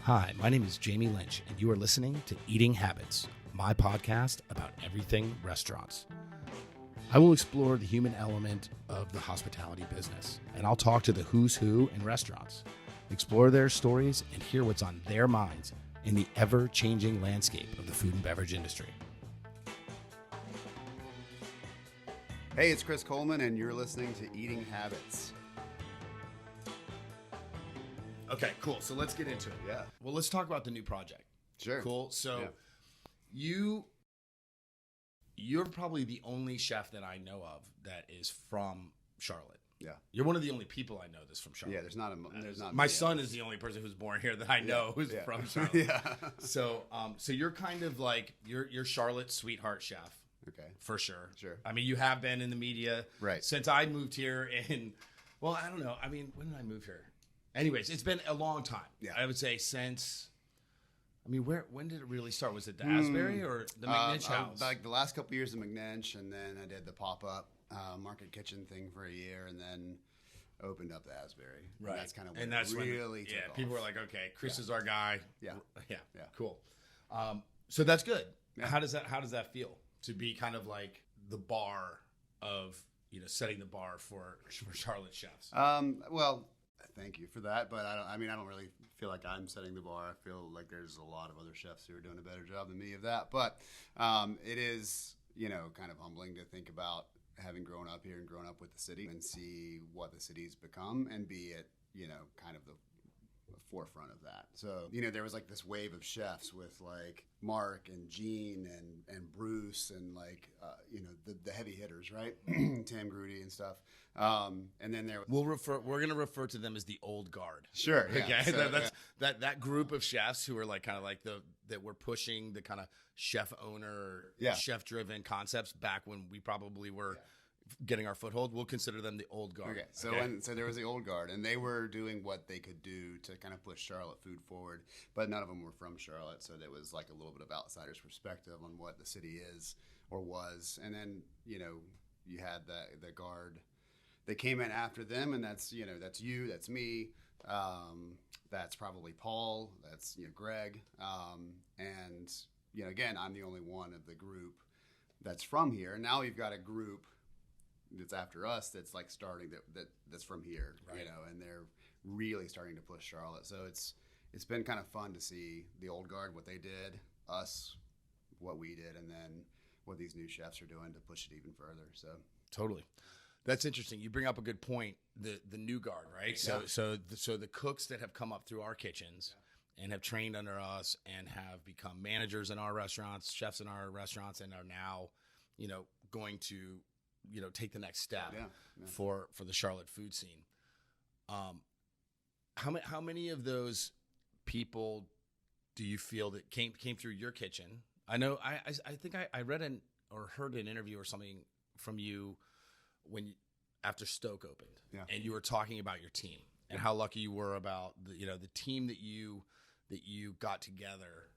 Hi, my name is Jamie Lynch, and you are listening to Eating Habits, my podcast about everything restaurants. I will explore the human element of the hospitality business, and I'll talk to the who's who in restaurants, explore their stories, and hear what's on their minds in the ever-changing landscape of the food and beverage industry. Hey, it's Chris Coleman, and you're listening to Eating Habits. Okay, cool. So let's get into it. Yeah. Well, let's talk about the new project. Sure. Cool. So you're probably the only chef that I know of that is from Charlotte. Yeah. You're one of the only people I know that's from Charlotte. Yeah, there's not. My son is the only person who's born here that I know who's from Charlotte. Yeah. So you're kind of like you're Charlotte's sweetheart chef. Okay. For sure. Sure. I mean, you have been in the media since I moved here well, I don't know. I mean, when did I move here? Anyways, it's been a long time. Yeah. I would say since, when did it really start? Was it the Asbury or the McNinch house? Like the last couple of years of McNinch, and then I did the pop-up market kitchen thing for a year, and then opened up the Asbury. Right. And that's kind of when it really took off. People were like, okay, Chris is our guy. Yeah. Cool. So that's good. Yeah. How does that feel to be kind of like the bar of, setting the bar for Charlotte chefs? Well, thank you for that, but I don't really feel like I'm setting the bar. I feel like there's a lot of other chefs who are doing a better job than me of that. But it is, kind of humbling to think about having grown up here and grown up with the city and see what the city's become and be at, kind of the forefront of that. So, there was like this wave of chefs with like Mark and Gene and Bruce and like, the heavy hitters, right? Tim Grudy and stuff. And then we're going to refer to them as the old guard. Sure. Yeah. Okay. So, that group of chefs who are like kind of like that were pushing the kind of chef owner, chef driven concepts back when we probably were getting our foothold. We'll consider them the old guard. Okay. So there was the old guard, and they were doing what they could do to kind of push Charlotte food forward, but none of them were from Charlotte. So there was like a little bit of outsider's perspective on what the city is or was. And then, you had the guard. They came in after them, and that's you, that's me, that's probably Paul, that's Greg, and again, I'm the only one of the group that's from here. Now we've got a group that's after us that's like starting that's from here, right. And they're really starting to push Charlotte. So it's been kind of fun to see the old guard, what they did, us, what we did, and then what these new chefs are doing to push it even further. So totally. That's interesting. You bring up a good point. The new guard, right? Yeah. So the cooks that have come up through our kitchens and have trained under us and have become managers in our restaurants, chefs in our restaurants, and are now, going to, take the next step for the Charlotte food scene. How many of those people do you feel that came through your kitchen? I know I think I read or heard an interview or something from you after Stoke opened, and you were talking about your team and how lucky you were about the team that you got together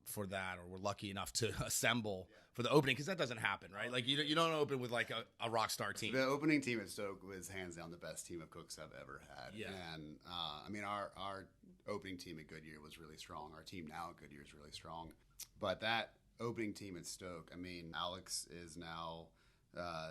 for that, or were lucky enough to assemble for the opening, because that doesn't happen, right? Like you don't open with like a rock star team. The opening team at Stoke was hands down the best team of cooks I've ever had. Yeah. And our opening team at Goodyear was really strong. Our team now at Goodyear is really strong. But that opening team at Stoke, Alex is now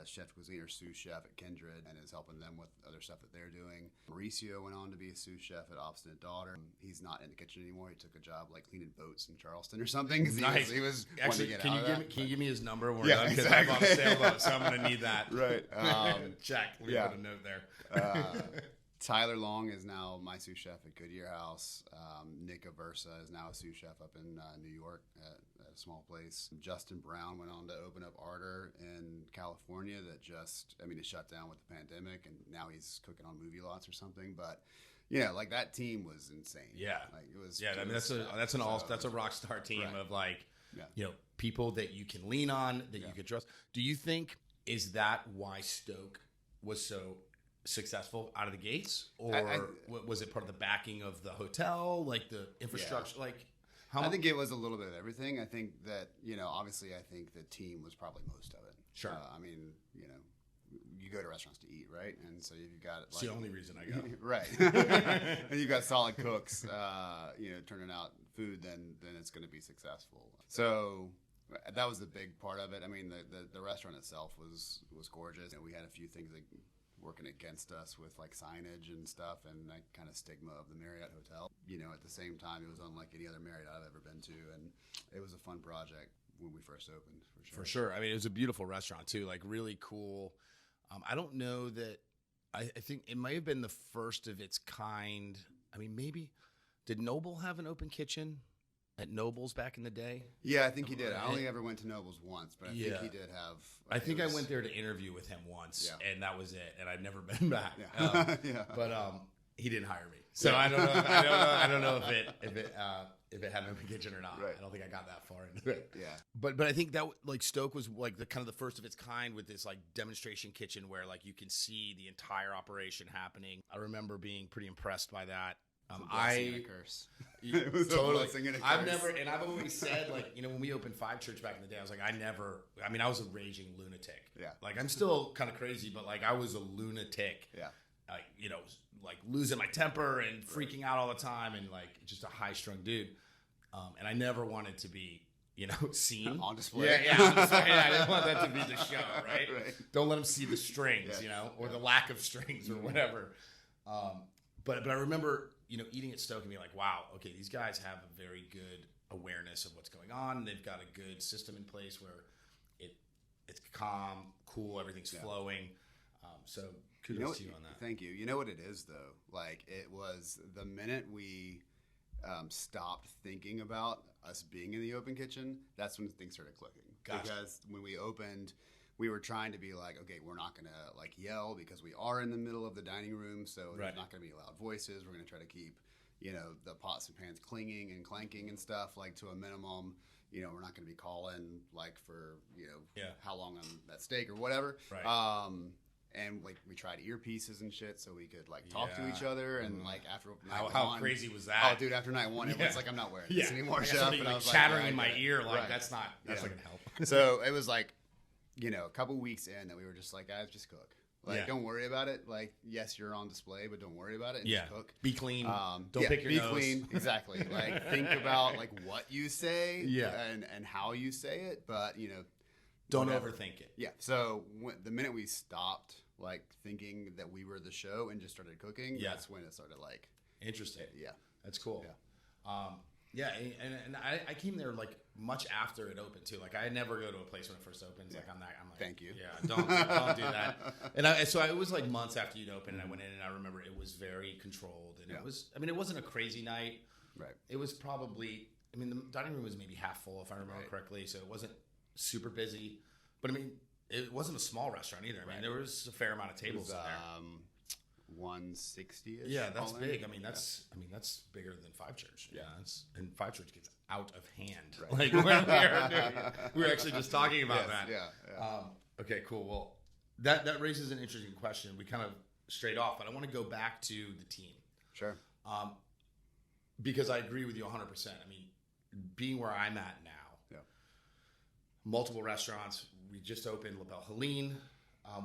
chef cuisine or sous chef at Kindred and is helping them with other stuff that they're doing. Mauricio went on to be a sous chef at Obstinate Daughter. He's not in the kitchen anymore. He took a job like cleaning boats in Charleston or something. Nice. He was actually. Can you give me his number? Because I'm on a sailboat, so I'm going to need that. Right. Check. We put a note there. Tyler Long is now my sous chef at Goodyear House. Nick Aversa is now a sous chef up in New York at a small place. Justin Brown went on to open up Ardor in California that it shut down with the pandemic, and now he's cooking on movie lots or something. But like that team was insane. Yeah, like it was. Yeah, that's a rock star team of like people that you can lean on, that you can trust. Do you think is that why Stoke was so successful out of the gates, or was it part of the backing of the hotel, like the infrastructure? I think it was a little bit of everything. I think that obviously I think the team was probably most of it. Sure. you go to restaurants to eat, right? And so you've got It's the only reason I go. Right. And you've got solid cooks, turning out food, then it's going to be successful. So that was the big part of it. I mean, the restaurant itself was gorgeous, and we had a few things like working against us with like signage and stuff, and that kind of stigma of the Marriott Hotel. At the same time, it was unlike any other Marriott I've ever been to, and it was a fun project when we first opened, for sure. For sure. I mean, it was a beautiful restaurant too, like really cool. I don't know that. I think it might have been the first of its kind. I mean, maybe did Noble have an open kitchen at Noble's back in the day? Yeah, I think he did. I only ever went to Noble's once, but I think he did have. I think I went there to interview with him once, and that was it. And I'd never been back. Yeah. But he didn't hire me, so I don't know. I don't know if it had an open kitchen or not. Right. I don't think I got that far into it. Yeah. But I think that like Stoke was like the kind of the first of its kind with this like demonstration kitchen where like you can see the entire operation happening. I remember being pretty impressed by that. And a curse. It was totally. A blessing and a curse. I've always said, like, when we opened Five Church back in the day, I was like, I was a raging lunatic. Yeah. Like, I'm still kind of crazy, but like, I was a lunatic. Yeah. Like losing my temper and freaking out all the time and like just a high strung dude. And I never wanted to be, seen. On display. Yeah, on display. I didn't want that to be the show, right? Don't let them see the strings, or the lack of strings or whatever. But I remember, eating at Stoke and being like, wow, okay, these guys have a very good awareness of what's going on. They've got a good system in place where it's calm, cool, everything's flowing. So kudos to you on that. Thank you. You know what it is, though? Like, it was the minute we stopped thinking about us being in the open kitchen, that's when things started clicking. Gotcha. Because when we opened, we were trying to be like, okay, we're not going to like yell because we are in the middle of the dining room, so there's not going to be loud voices. We're going to try to keep, the pots and pans clinging and clanking and stuff like to a minimum. We're not going to be calling like for, how long on that steak or whatever. Right. And like we tried earpieces and shit so we could like talk to each other, and like after night how one, crazy was that? Oh, dude! After night one, it was like, I'm not wearing this anymore. Chef. And I was chattering like, in my ear, like that's not gonna help. So it was like, a couple weeks in that we were just like, guys, just cook. Like, don't worry about it. Like, yes, you're on display, but don't worry about it. And just cook. Be clean. Don't pick your nose. Be clean. Exactly. Like, think about like what you say. And how you say it, but don't overthink it. Yeah. So the minute we stopped like thinking that we were the show and just started cooking, that's when it started like. Interesting. Yeah. That's cool. Yeah. And I came there like much after it opened too. Like I never go to a place when it first opens. Like I'm like, thank you. Yeah, don't do that. And so it was like months after you'd opened, and I went in and I remember it was very controlled, and it wasn't a crazy night. Right. It was probably, the dining room was maybe half full if I remember correctly, so it wasn't super busy. But it wasn't a small restaurant either. There was a fair amount of tables in there. 160-ish. Yeah, that's big. That's bigger than Five Church. Yeah, and Five Church gets out of hand. Right. Like we were actually just talking about that. Yeah. Okay, cool. Well, that raises an interesting question. We kind of strayed off, but I want to go back to the team. Sure. Because I agree with you 100%. Being where I'm at now, multiple restaurants. We just opened La Belle Helene.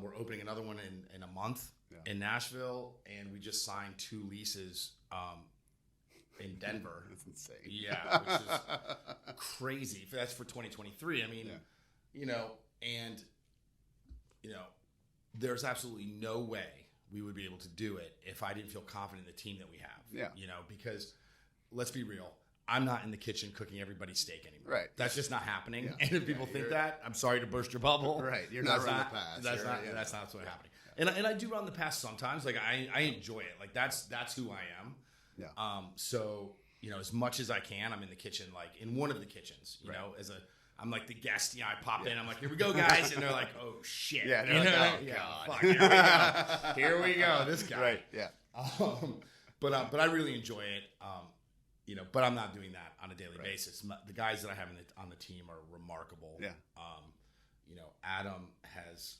We're opening another one in a month in Nashville, and we just signed 2 leases in Denver. That's insane. Yeah, which is crazy. That's for 2023. There's absolutely no way we would be able to do it if I didn't feel confident in the team that we have. Yeah. Because let's be real. I'm not in the kitchen cooking everybody's steak anymore. Right. That's just not happening. Yeah. And if people think that, I'm sorry to burst your bubble. Right. You're not running the pass. That's not what's happening. And I do run the pass sometimes. Like I enjoy it. Like that's who I am. Yeah. So as much as I can, I'm in the kitchen, like in one of the kitchens. I'm like the guest. I pop in. I'm like, here we go, guys, and they're like, oh shit. Yeah. God. Fuck. Here we go. Here we go. This guy. Right. Yeah. But I really enjoy it. But I'm not doing that on a daily basis. The guys that I have on the team are remarkable. Yeah. Adam has,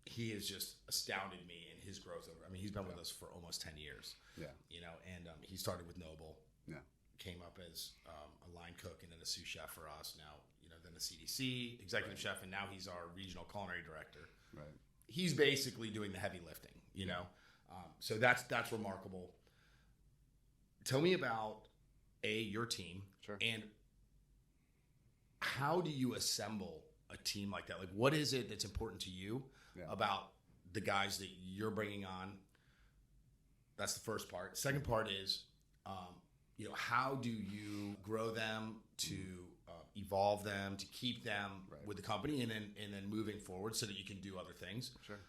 he has just astounded me in his growth he's been with us for almost 10 years. Yeah. And he started with Noble. Yeah. Came up as a line cook and then a sous chef for us. Now, then the CDC executive chef, and now he's our regional culinary director. Right. He's basically doing the heavy lifting, you know. So that's remarkable. Tell me about your team, Sure. and how do you assemble a team like that? Like, what is it that's important to you about the guys that you're bringing on? That's the first part. Second part is, how do you grow them to evolve them, to keep them with the company, and then moving forward so that you can do other things? Sure.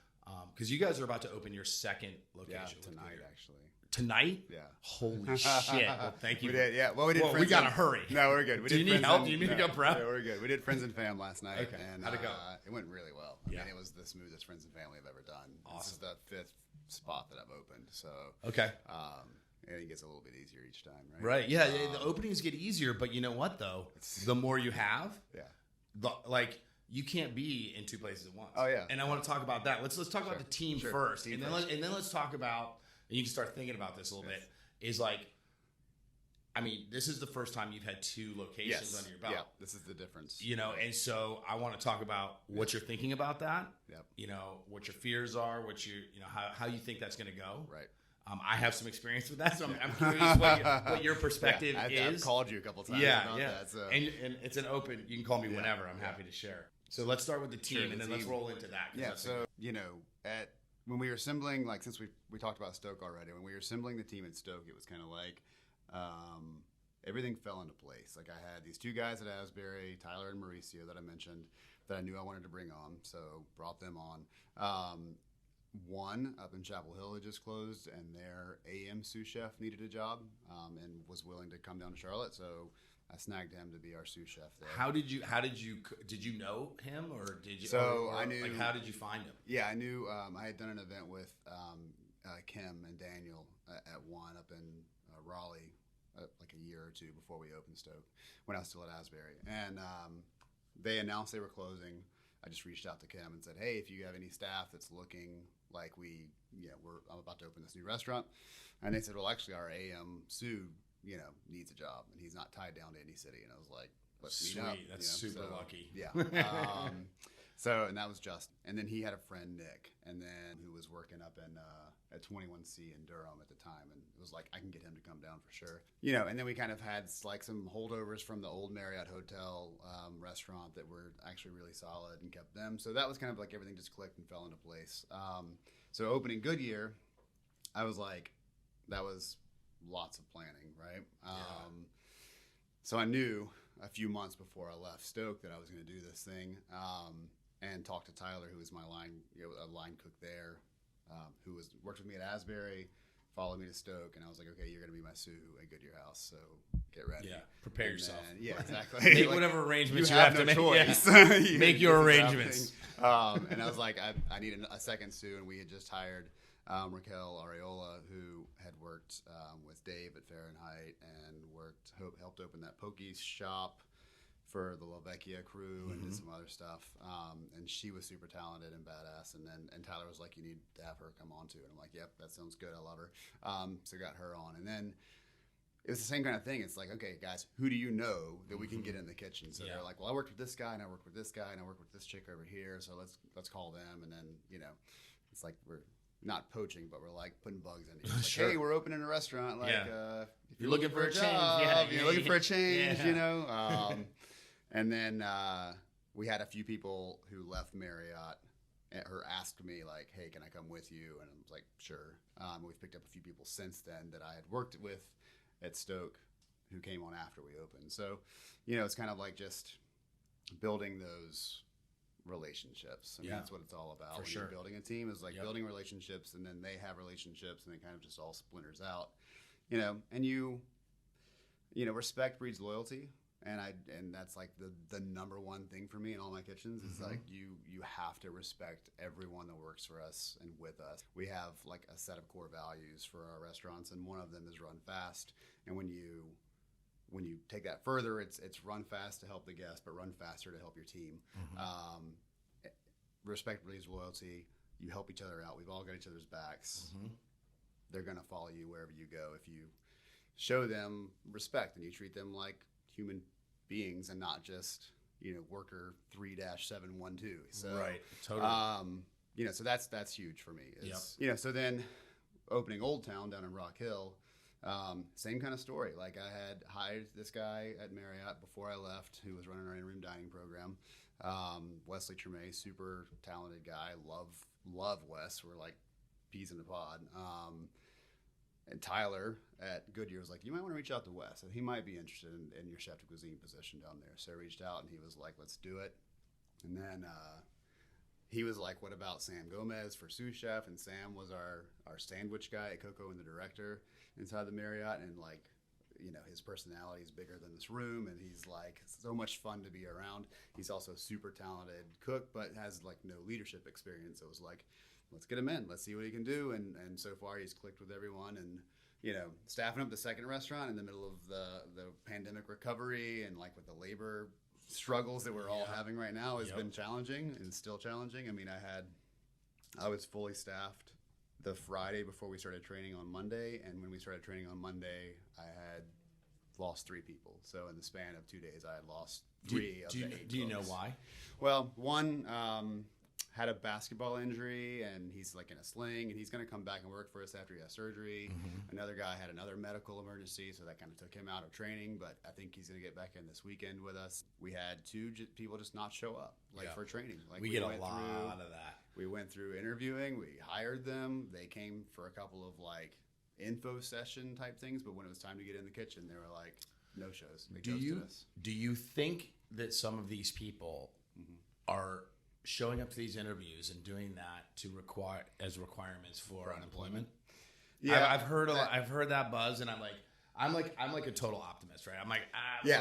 Because you guys are about to open your second location tonight, actually. Tonight? Yeah. Holy shit! Well, thank you. We did. Yeah. Well, we did. Well, we gotta hurry. No, we're good. Do you need help? Do you need to go prep? Yeah, we're good. We did Friends and Fam last night. Okay. And, how'd it go? It went really well. I Yeah. mean, it was the smoothest Friends and Family I've ever done. Awesome. This is the 5th spot that I've opened. So. Okay. I think it gets a little bit easier each time, right? Right. Yeah. The openings get easier, but you know what though? The more you have, you can't be in two places at once. Oh yeah. And I want to talk about that. Let's talk about the team first, Team and first. then let's talk about. And you can start thinking about this a little bit. Is like, I mean, this is the first time you've had 2 locations under your belt. Yeah. This is the difference. You know, and so I want to talk about what you're thinking about that. Yep. You know, what your fears are, how you think that's going to go. Right. I have some experience with that, so I'm curious what your perspective is. I've called you a couple times about that. So. And it's an open, you can call me whenever. I'm happy to share. So let's start with the team, and then let's roll into that. Yeah, so, when we were assembling, like, since we talked about Stoke already, when we were assembling the team at Stoke, it was kind of like everything fell into place. Like, I had these 2 guys at Asbury, Tyler and Mauricio, that I mentioned, that I knew I wanted to bring on, so brought them on. One up in Chapel Hill had just closed, and their AM sous chef needed a job and was willing to come down to Charlotte, so I snagged him to be our sous chef there. Did you know him, or did you? So or I knew. Like, how did you find him? Yeah, I knew. I had done an event with Kim and Daniel at one up in Raleigh, like a year or 2 before we opened Stoke, when I was still at Asbury, and they announced they were closing. I just reached out to Kim and said, "Hey, if you have any staff that's looking like I'm about to open this new restaurant," and they said, "Well, actually, our AM sous, needs a job, and he's not tied down to any city." And I was like, "Let's meet up." Sweet, that's super lucky. Yeah. And that was Justin, and then he had a friend Nick, and then who was working up in at 21C in Durham at the time, and it was like, I can get him to come down for sure. And then we kind of had like some holdovers from the old Marriott Hotel restaurant that were actually really solid, and kept them. So that was kind of like everything just clicked and fell into place. So opening Goodyear, I was like, that was lots of planning, right? So I knew a few months before I left Stoke that I was going to do this thing, and talked to Tyler, who was my a line cook there, who worked with me at Asbury, followed me to Stoke, and I was like, okay, you're going to be my sous at Goodyear House, so get ready. Yeah, prepare yourself. Yeah, exactly. Make whatever arrangements you have to no make. choice. Yeah. Make your arrangements. And I was like, I need a second sous, and we had just hired Raquel Areola, who had worked with Dave at Fahrenheit and helped open that Pokies shop for the La Vecchia crew and did some other stuff. And she was super talented and badass. And Tyler was like, you need to have her come on too. And I'm like, yep, that sounds good. I love her. So got her on. And then it was the same kind of thing. It's like, okay, guys, who do you know that we can get in the kitchen? So they're like, well, I worked with this guy, and I worked with this guy, and I worked with this chick over here. So let's call them. And then, it's like we're not poaching, but we're like putting bugs in. Like, Sure. Hey, we're opening a restaurant. Like, if you're looking for a change, job, you're looking for a change, Yeah. And then we had a few people who left Marriott or asked me, like, hey, can I come with you? And I was like, sure. We've picked up a few people since then that I had worked with at Stoke who came on after we opened. So, it's kind of like just building those relationships. I mean, that's what it's all about. When you're building a team is like building relationships, and then they have relationships, and it kind of just all splinters out. And respect breeds loyalty. And that's like the number one thing for me in all my kitchens is like you have to respect everyone that works for us and with us. We have like a set of core values for our restaurants, and one of them is run fast. And when you take that further, it's run fast to help the guest, but run faster to help your team. Respect breeds loyalty. You help each other out. We've all got each other's backs. They're gonna follow you wherever you go if you show them respect and you treat them like human beings and not just worker 3-712. So, right. Totally. So that's huge for me. So then opening Old Town down in Rock Hill, same kind of story. Like I had hired this guy at Marriott before I left who was running our in-room dining program. Wesley Tremay, super talented guy. Love Wes. We're like peas in a pod. And Tyler at Goodyear was like, you might want to reach out to Wes. He might be interested in your chef de cuisine position down there. So I reached out and he was like, let's do it. And then he was like, what about Sam Gomez for sous chef? And Sam was our sandwich guy at Coco and the director inside the Marriott. And like, his personality is bigger than this room. And he's like so much fun to be around. He's also a super talented cook, but has like no leadership experience. So it was like, let's get him in. Let's see what he can do. And so far he's clicked with everyone. And, staffing up the second restaurant in the middle of the pandemic recovery and like with the labor struggles that we're all having right now has been challenging and still challenging. I mean, I was fully staffed the Friday before we started training on Monday. And when we started training on Monday, I had lost 3 people. So in the span of 2 days, I had lost 3 of the 8 Do you know why? Well, one had a basketball injury and he's like in a sling and he's going to come back and work for us after he has surgery. Mm-hmm. Another guy had another medical emergency, so that kind of took him out of training, but I think he's going to get back in this weekend with us. We had 2 people just not show up for training. Like we get a lot of that. We went through interviewing, we hired them. They came for a couple of like info session type things, but when it was time to get in the kitchen, they were like, no shows. They ghosted us. Do you think that some of these people are showing up to these interviews and doing that to as requirements for unemployment? Yeah, I've heard that buzz, and I'm like a total optimist, right? I'm like,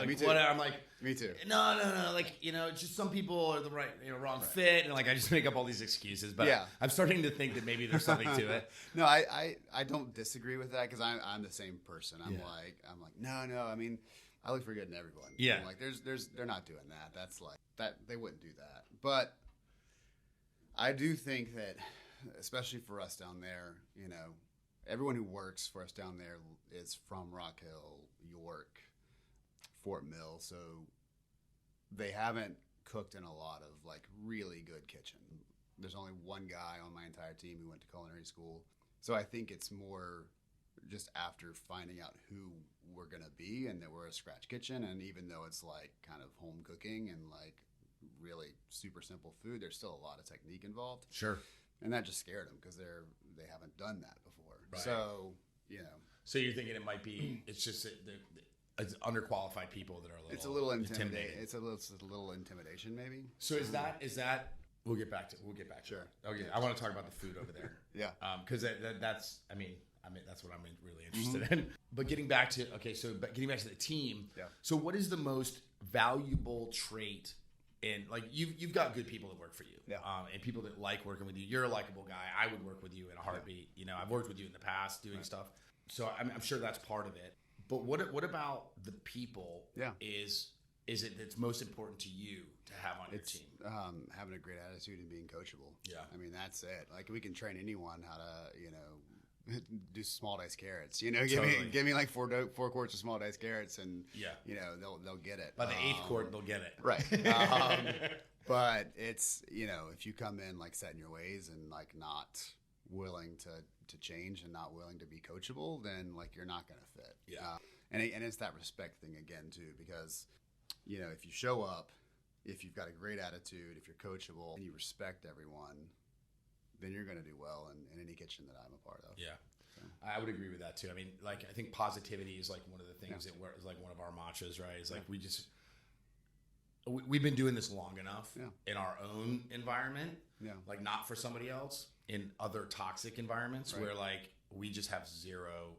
me too. Whatever. I'm like, me too. No, like just some people are the wrong fit, and like I just make up all these excuses. But I'm starting to think that maybe there's something to it. No, I don't disagree with that because I'm the same person. I'm like no. I mean, I look for good in everyone. Yeah, I'm like they're not doing that. That's like that they wouldn't do that, but I do think that, especially for us down there, everyone who works for us down there is from Rock Hill, York, Fort Mill, so they haven't cooked in a lot of like really good kitchen. There's only one guy on my entire team who went to culinary school, so I think it's more just after finding out who we're gonna be and that we're a scratch kitchen, and even though it's like kind of home cooking and like really super simple food, there's still a lot of technique involved. Sure. And that just scared them because they haven't done that before. Right. So so you're thinking it might be it's just it's underqualified people that are it's a little intimidating. It's a little intimidation maybe. So is that we'll get back to sure that. Okay, I want to talk about the food over there. Yeah, because that's that's what I'm really interested in. But getting back to the team. Yeah. So what is the most valuable trait? And like you've got good people that work for you, and people that like working with you. You're a likable guy. I would work with you in a heartbeat. I've worked with you in the past doing stuff, so I'm sure that's part of it. But what about the people? Yeah, is it that's most important to you to have on your team? Having a great attitude and being coachable. Yeah, I mean that's it. Like we can train anyone how to do small diced carrots. Give me like four quarts of small diced carrots, and they'll get it. By the 8th quart, they'll get it. Right. But it's if you come in like set in your ways and like not willing to change and not willing to be coachable, then like you're not going to fit. Yeah. And it's that respect thing again too, because if you show up, if you've got a great attitude, if you're coachable, and you respect everyone, then you're going to do well in any kitchen that I'm a part of. Yeah. So. I would agree with that too. I mean, like, I think positivity is like one of the things that is like one of our mantras, right? It's like we've been doing this long enough in our own environment, like not for somebody else, in other toxic environments where like we just have zero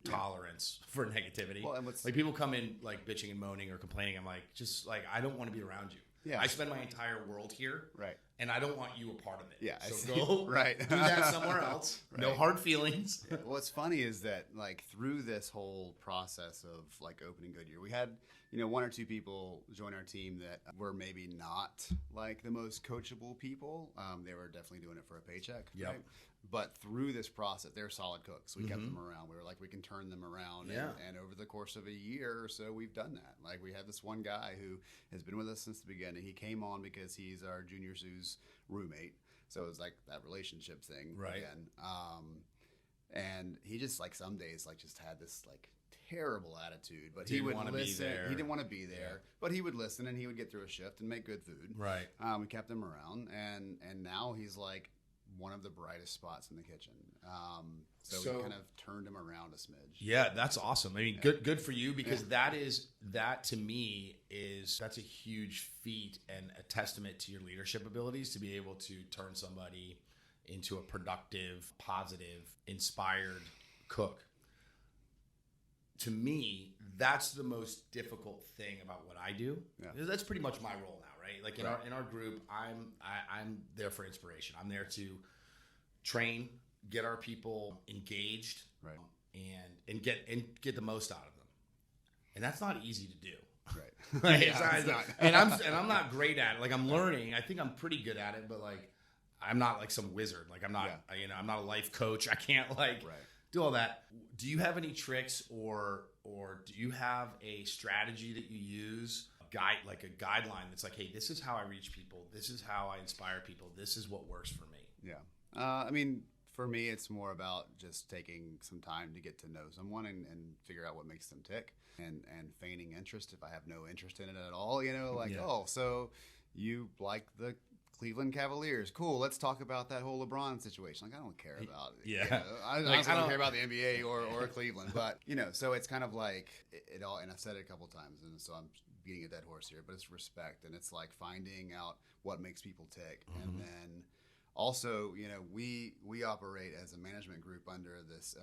tolerance for negativity. Well, and like people come in like bitching and moaning or complaining. I'm like, just like, I don't want to be around you. Yeah. I spend my entire world here. Right. And I don't want you a part of it. Yeah. So go do that somewhere else. Right. No hard feelings. Yeah. What's funny is that like through this whole process of like opening Goodyear, we had, 1 or 2 people join our team that were maybe not like the most coachable people. They were definitely doing it for a paycheck. Yep. Right. But through this process, they're solid cooks. We kept them around. We were like, we can turn them around. Yeah. And over the course of a year or so, we've done that. Like we have this one guy who has been with us since the beginning. He came on because he's our junior zoo's roommate. So it was like that relationship thing again. And he just like some days like just had this like terrible attitude, but he would listen. He didn't want to be there, but he would listen and he would get through a shift and make good food. Right. We kept him around, and now he's like one of the brightest spots in the kitchen. So we kind of turned him around a smidge. Yeah, that's awesome. I mean, good for you, because that to me that's a huge feat and a testament to your leadership abilities to be able to turn somebody into a productive, positive, inspired cook. To me, that's the most difficult thing about what I do. Yeah. That's pretty much my role now, right? Like in our group, I'm there for inspiration. I'm there to train, get our people engaged, and get the most out of them. And that's not easy to do. Right. Like, it's not. And I'm not great at it. Like I'm learning. I think I'm pretty good at it, but like I'm not like some wizard. Like I'm not I'm not a life coach. I can't do all that. Do you have any tricks or do you have a strategy that you use, a guideline that's like, hey, this is how I reach people. This is how I inspire people. This is what works for me. Yeah. I mean, for me, it's more about just taking some time to get to know someone and figure out what makes them tick and feigning interest if I have no interest in it at all. Oh, so you like the Cleveland Cavaliers. Cool. Let's talk about that whole LeBron situation. Like, I don't care about it. Yeah. I don't care about the NBA or Cleveland. But, so it's kind of like it all, and I've said it a couple times, and so I'm beating a dead horse here, but it's respect. And it's like finding out what makes people tick. Mm-hmm. And then also, we operate as a management group under this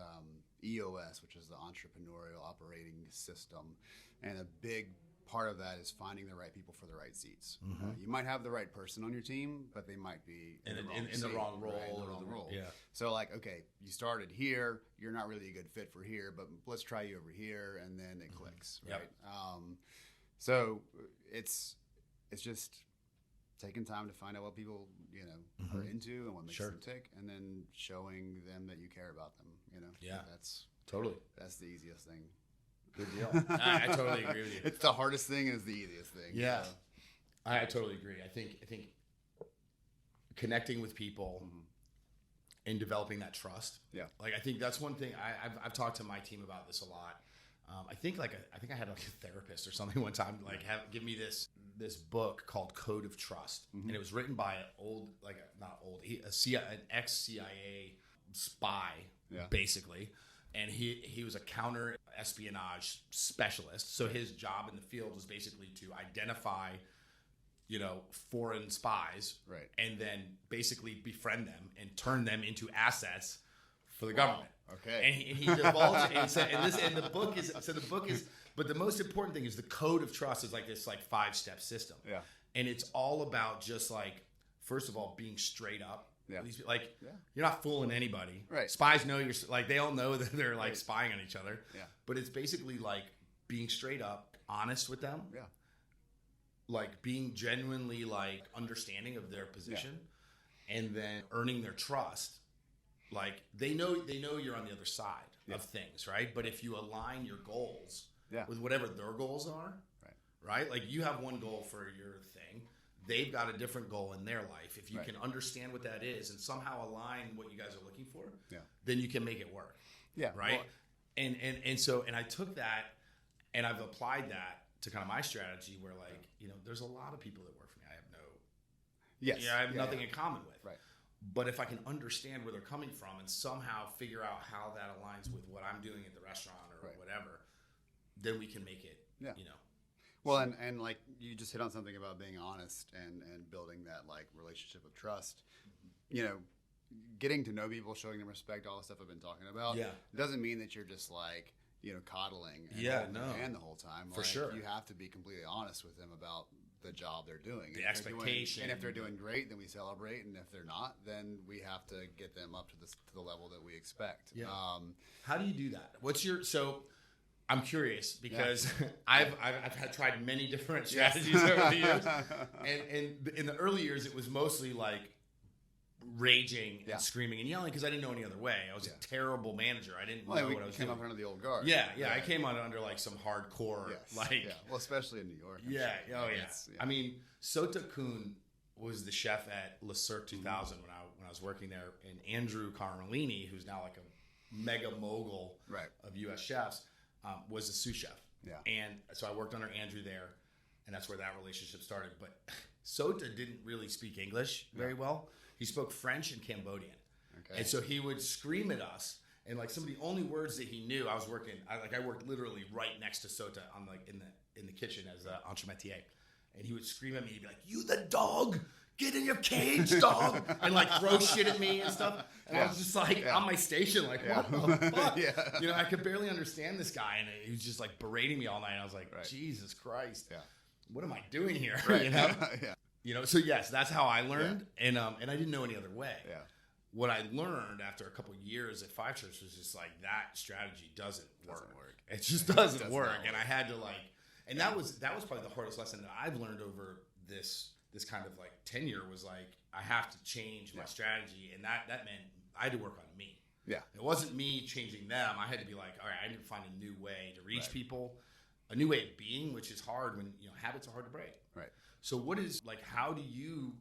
EOS, which is the Entrepreneurial Operating System. And a big part of that is finding the right people for the right seats. Mm-hmm. You might have the right person on your team, but they might be in the wrong role. Right, in the wrong role. Yeah. So okay, you started here, you're not really a good fit for here, but let's try you over here, and then it clicks, right? Yep. So it's just taking time to find out what people are into and what makes them tick, and then showing them that you care about them. Yeah, that's the easiest thing. Good deal. I totally agree with you. It's the hardest thing and it's the easiest thing. Yeah, I totally agree. I think connecting with people and developing that trust. Yeah, like I think that's one thing I've talked to my team about this a lot. I think I had a therapist or something one time give me this book called Code of Trust, and it was written by an ex-CIA spy, basically. And he was a counter espionage specialist. So his job in the field was basically to identify, foreign spies, right, and then basically befriend them and turn them into assets for the government. Okay. And he divulged and said, and the book is, but the most important thing is the Code of Trust is like this 5-step system. Yeah. And it's all about just first of all, being straight up. Yeah. You're not fooling anybody. Right. Spies know they all know that they're spying on each other. Yeah. But it's basically being straight up, honest with them. Yeah. Being genuinely understanding of their position, and then earning their trust. They know you're on the other side of things, right? But if you align your goals with whatever their goals are, right? Like you have one goal for your thing. They've got a different goal in their life. If you can understand what that is and somehow align what you guys are looking for, then you can make it work. Yeah. Right. Well, so I took that and I've applied that to kind of my strategy where there's a lot of people that work for me. I have nothing in common with. Right. But if I can understand where they're coming from and somehow figure out how that aligns with what I'm doing at the restaurant or whatever, then we can make it, Well, and you just hit on something about being honest and building that relationship of trust. Getting to know people, showing them respect, all the stuff I've been talking about. Yeah, doesn't mean that you're just coddling. And the whole time. For sure, you have to be completely honest with them about the job they're doing. The expectation. And if they're doing great, then we celebrate. And if they're not, then we have to get them up to the level that we expect. Yeah. How do you do that? I'm curious because I've tried many different strategies over the years, and in the early years it was mostly raging and screaming and yelling because I didn't know any other way. I was a terrible manager. I didn't know what I was doing. Came up under the old guard. Yeah. I came under like some hardcore, well, especially in New York. Yeah. Sure. Oh, yeah. I mean, Sota Kun was the chef at Le Cirque 2000 when I was working there, and Andrew Carmelini, who's now like a mega mogul of U.S. chefs, was a sous chef. Yeah. And so I worked under Andrew there, and that's where that relationship started. But Sota didn't really speak English very well. He spoke French and Cambodian. Okay. And so he would scream at us, and like some of the only words that he knew, I worked literally right next to Sota on like in the kitchen as an entremetier. And he would scream at me. He'd be like, "You the dog, get in your cage, dog," and like throw shit at me and stuff. And I was just like on my station, like, what the fuck? You know, I could barely understand this guy, and he was just like berating me all night. And I was like, Jesus Christ, what am I doing here? You know, you know. So yes, that's how I learned, and I didn't know any other way. Yeah. What I learned after a couple of years at Five Church was just like that strategy doesn't work. It just doesn't work, and I had to like. And that was probably the hardest lesson that I've learned over this kind of like tenure was like I have to change my strategy, and that meant I had to work on me. Yeah, it wasn't me changing them. I had to be like, all right, I need to find a new way to reach people, a new way of being, which is hard when habits are hard to break. Right. So what is like? How do you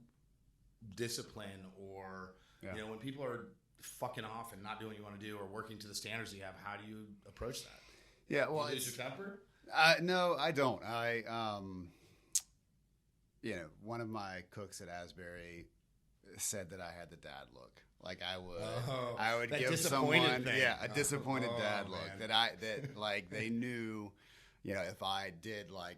discipline or when people are fucking off and not doing what you want to do or working to the standards you have? How do you approach that? Yeah, well, do you lose your temper? No, I don't. One of my cooks at Asbury said that I had the dad look. Like I would give someone, a disappointed dad look. Man. That like they knew, if I did like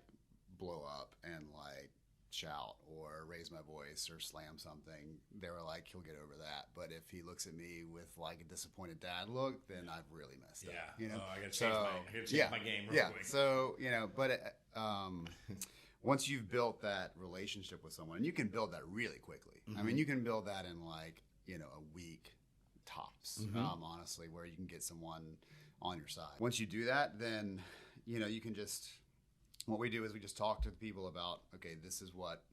blow up and like shout or raise my voice or slam something, they were like, he'll get over that. But if he looks at me with like a disappointed dad look, then I've really messed up. I gotta change my game real quick. So once you've built that relationship with someone, and you can build that really quickly. I mean, you can build that in like a week tops. Honestly, where you can get someone on your side. Once you do that, then you can just. What we do is we just talk to the people about, okay, this is what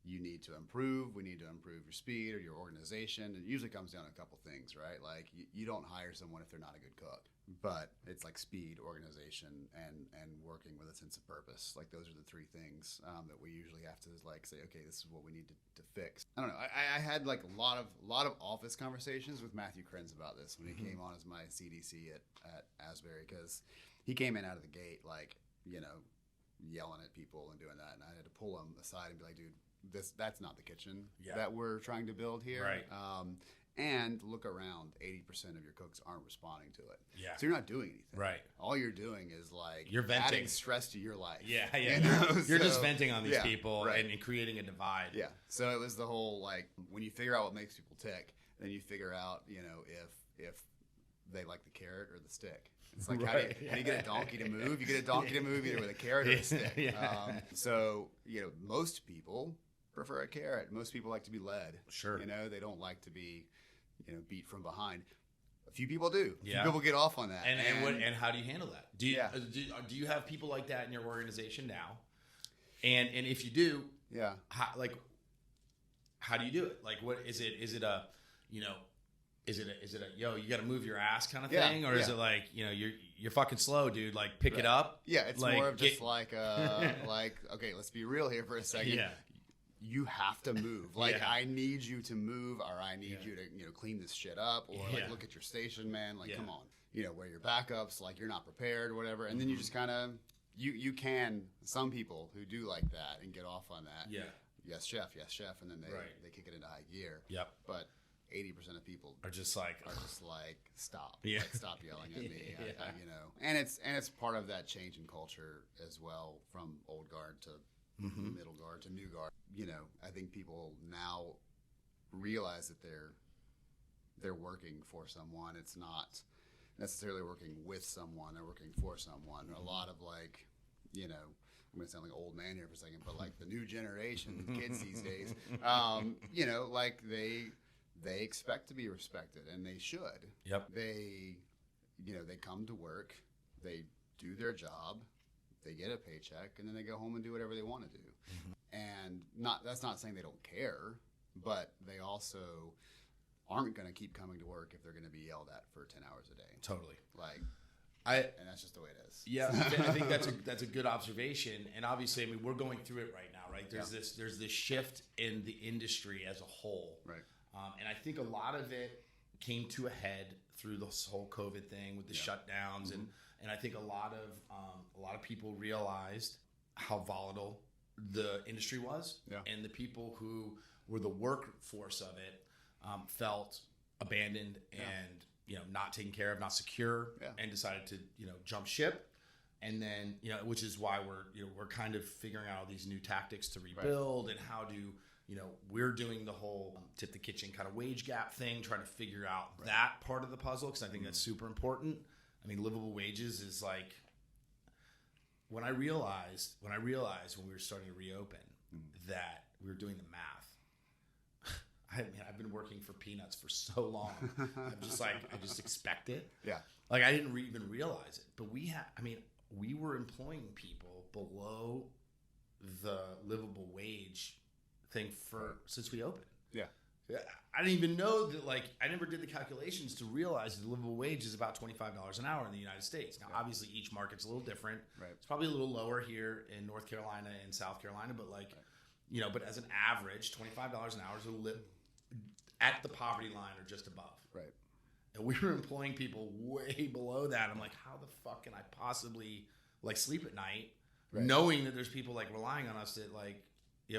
you need to improve. We need to improve your speed or your organization. It usually comes down to a couple things, right? Like you don't hire someone if they're not a good cook, but it's like speed, organization, and working with a sense of purpose. Like those are the three things that we usually have to like say, okay, this is what we need to fix. I don't know. I had like a lot of office conversations with Matthew Krenz about this when he came on as my CDC at Asbury, because he came in out of the gate like, yelling at people and doing that, and I had to pull him aside and be like, dude, that's not the kitchen that we're trying to build here. Right. And look around, 80% of your cooks aren't responding to it. Yeah. So you're not doing anything. Right. All you're doing is like you're adding stress to your life. Yeah. You're just venting on these people and creating a divide. Yeah. So it was the whole like when you figure out what makes people tick, then you figure out if they like the carrot or the stick. It's like, how do you get a donkey to move? You get a donkey to move either with a carrot or a stick. So, most people prefer a carrot. Most people like to be led. Sure. They don't like to be, beat from behind. A few people do. A few people get off on that. And how do you handle that? Do you have people like that in your organization now? And if you do, how do you do it? Like, what is it? Is it a, Is it a yo, you got to move your ass kind of thing, or is it like you're fucking slow, dude? Like pick it up. Yeah, it's like, more of just like okay, let's be real here for a second. Yeah, you have to move. Like I need you to move, or I need you to clean this shit up, or like look at your station, man. Like come on, where your backups, like you're not prepared or whatever, and then you just kind of you can some people who do like that and get off on that. Yeah, yes chef, and then they kick it into high gear. Yep, but 80% of people are just like stop, like stop yelling at me, and it's part of that change in culture as well, from old guard to middle guard to new guard. I think people now realize that they're working for someone. It's not necessarily working with someone; they're working for someone. A lot of like, I'm going to sound like an old man here for a second, but like the new generation, the kids these days, like they expect to be respected, and they should. Yep. They come to work, they do their job, they get a paycheck, and then they go home and do whatever they want to do. And that's not saying they don't care, but they also aren't going to keep coming to work if they're going to be yelled at for 10 hours a day. Totally. Like, and that's just the way it is. Yeah, I think that's a good observation. And obviously, I mean, we're going through it right now, right? There's this shift in the industry as a whole, right? And I think a lot of it came to a head through this whole COVID thing with the shutdowns, and I think a lot of people realized how volatile the industry was, and the people who were the workforce of it felt abandoned and not taken care of, not secure, and decided to jump ship. And then which is why we're kind of figuring out all these new tactics to rebuild and how to we're doing the whole tip the kitchen kind of wage gap thing, trying to figure out that part of the puzzle, because I think that's super important. I mean, livable wages is like, when I realized when we were starting to reopen that we were doing the math. I mean, I've been working for peanuts for so long. I'm just like, I just expect it. Yeah. Like, I didn't even realize it. But we were employing people below the livable wage thing since we opened. Yeah. I didn't even know that, like, I never did the calculations to realize the livable wage is about $25 an hour in the United States. Now, obviously, each market's a little different. Right. It's probably a little lower here in North Carolina and South Carolina, but but as an average, $25 an hour is at the poverty line or just above. Right. And we were employing people way below that. I'm like, how the fuck can I possibly sleep at night knowing that there's people relying on us that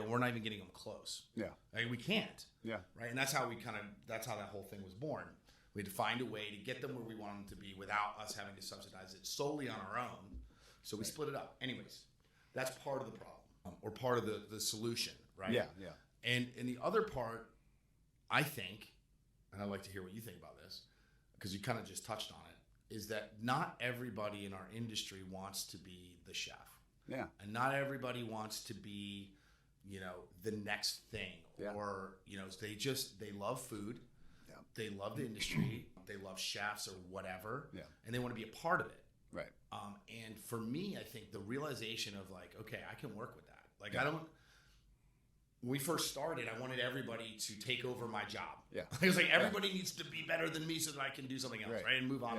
we're not even getting them close. Yeah. We can't. Yeah. Right. And that's how that whole thing was born. We had to find a way to get them where we want them to be without us having to subsidize it solely on our own. So we split it up. Anyways, that's part of the problem or part of the solution. Right. Yeah. Yeah. And the other part, I think, and I'd like to hear what you think about this, because you kind of just touched on it, is that not everybody in our industry wants to be the chef. Yeah. And not everybody wants to be, the next thing. Yeah. Or, they love food. Yeah. They love the industry. They love chefs or whatever. Yeah. And they want to be a part of it. Right. And for me, I think the realization of okay, I can work with that. When we first started, I wanted everybody to take over my job. Yeah. It was like, everybody needs to be better than me so that I can do something else, right? And move on.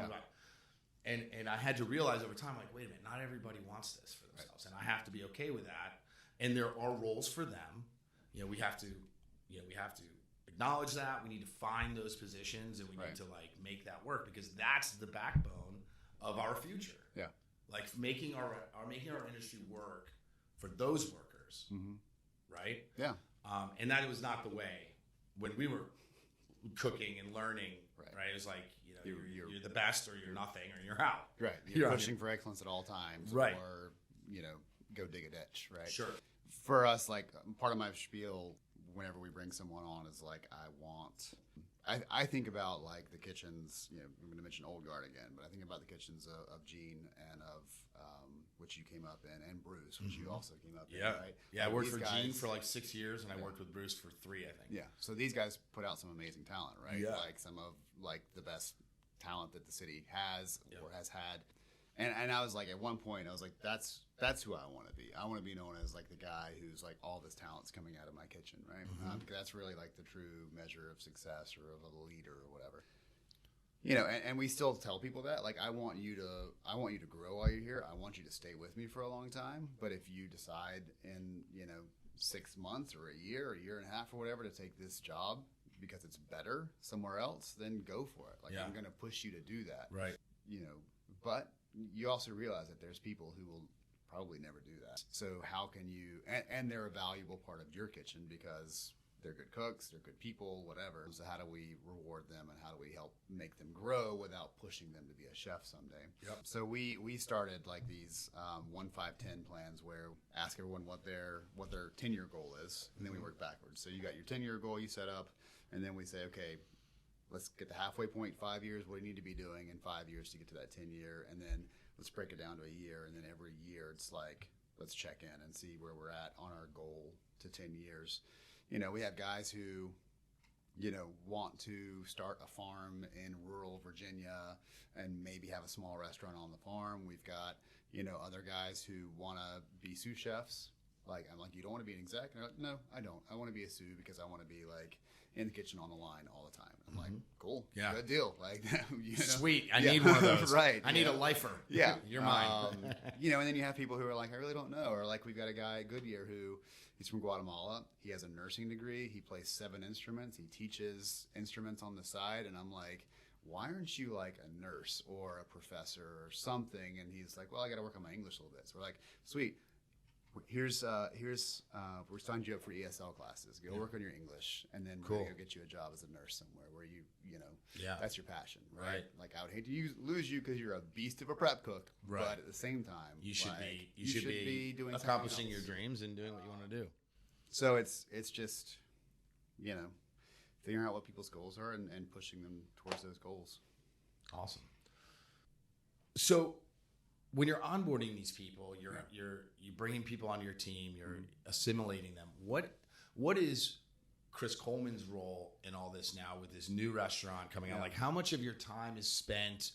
And I had to realize over time, wait a minute, not everybody wants this for themselves. And I have to be okay with that. And there are roles for them. We have to acknowledge that. We need to find those positions, and we need to make that work, because that's the backbone of our future. Yeah. Making our industry work for those workers. Mm-hmm. Right? Yeah. And that was not the way when we were cooking and learning, right? It was like, you're the best or you're nothing or you're out. Right. You're pushing for excellence at all times. Right. Or, go dig a ditch, right? Sure. For us, part of my spiel whenever we bring someone on is I think about the kitchens, I'm going to mention Old Guard again, but I think about the kitchens of Gene and of which you came up in, and Bruce, which you also came up in, right? Yeah, I worked for Gene for 6 years, and I worked with Bruce for 3, I think. Yeah, so these guys put out some amazing talent, right? Yeah. Some of the best talent that the city has or has had. And I was at one point, I was that's who I want to be. I want to be known as the guy who's all this talent's coming out of my kitchen, right? Mm-hmm. Because that's really the true measure of success or of a leader or whatever. And we still tell people that I want you to grow while you're here. I want you to stay with me for a long time. But if you decide in 6 months or a year and a half or whatever to take this job because it's better somewhere else, then go for it. I'm going to push you to do that. Right. But you also realize that there's people who will probably never do that. So how can you, and they're a valuable part of your kitchen because they're good cooks, they're good people, whatever. So how do we reward them, and how do we help make them grow without pushing them to be a chef someday? Yep. So we started these 1, 5, 10 plans where ask everyone what their 10-year goal is, and then we work backwards. So you got your 10-year goal you set up, and then we say, okay, let's get the halfway point, 5 years, what do you need to be doing in 5 years to get to that 10-year, and then let's break it down to a year, and then every year it's let's check in and see where we're at on our goal to 10 years. We have guys who, want to start a farm in rural Virginia and maybe have a small restaurant on the farm. We've got, other guys who want to be sous chefs Like, I'm like, you don't want to be an exec? And they're like, no, I don't. I want to be a sous because I want to be like in the kitchen on the line all the time. I'm like, cool, good deal. Like, you know? Sweet. I need one of those. Right. I need a lifer. Yeah. You're mine. You know, and then you have people who are like, I really don't know. Or like, we've got a guy at Goodyear who he's from Guatemala. He has a nursing degree. He plays 7 instruments. He teaches instruments on the side. And I'm like, why aren't you like a nurse or a professor or something? And he's like, well, I got to work on my English a little bit. So we're like, sweet. We're signing you up for ESL classes. Go work on your English, and then we're gonna go get you a job as a nurse somewhere where you know, that's your passion, right? Like, I would hate to lose you because you're a beast of a prep cook, but at the same time, you should like, be doing accomplishing your dreams and doing what you want to do. So it's just, you know, figuring out what people's goals are and pushing them towards those goals. Awesome. So, when you're onboarding these people, you're bringing people onto your team, you're assimilating them. What is Chris Coleman's role in all this now with this new restaurant coming out? Like, how much of your time is spent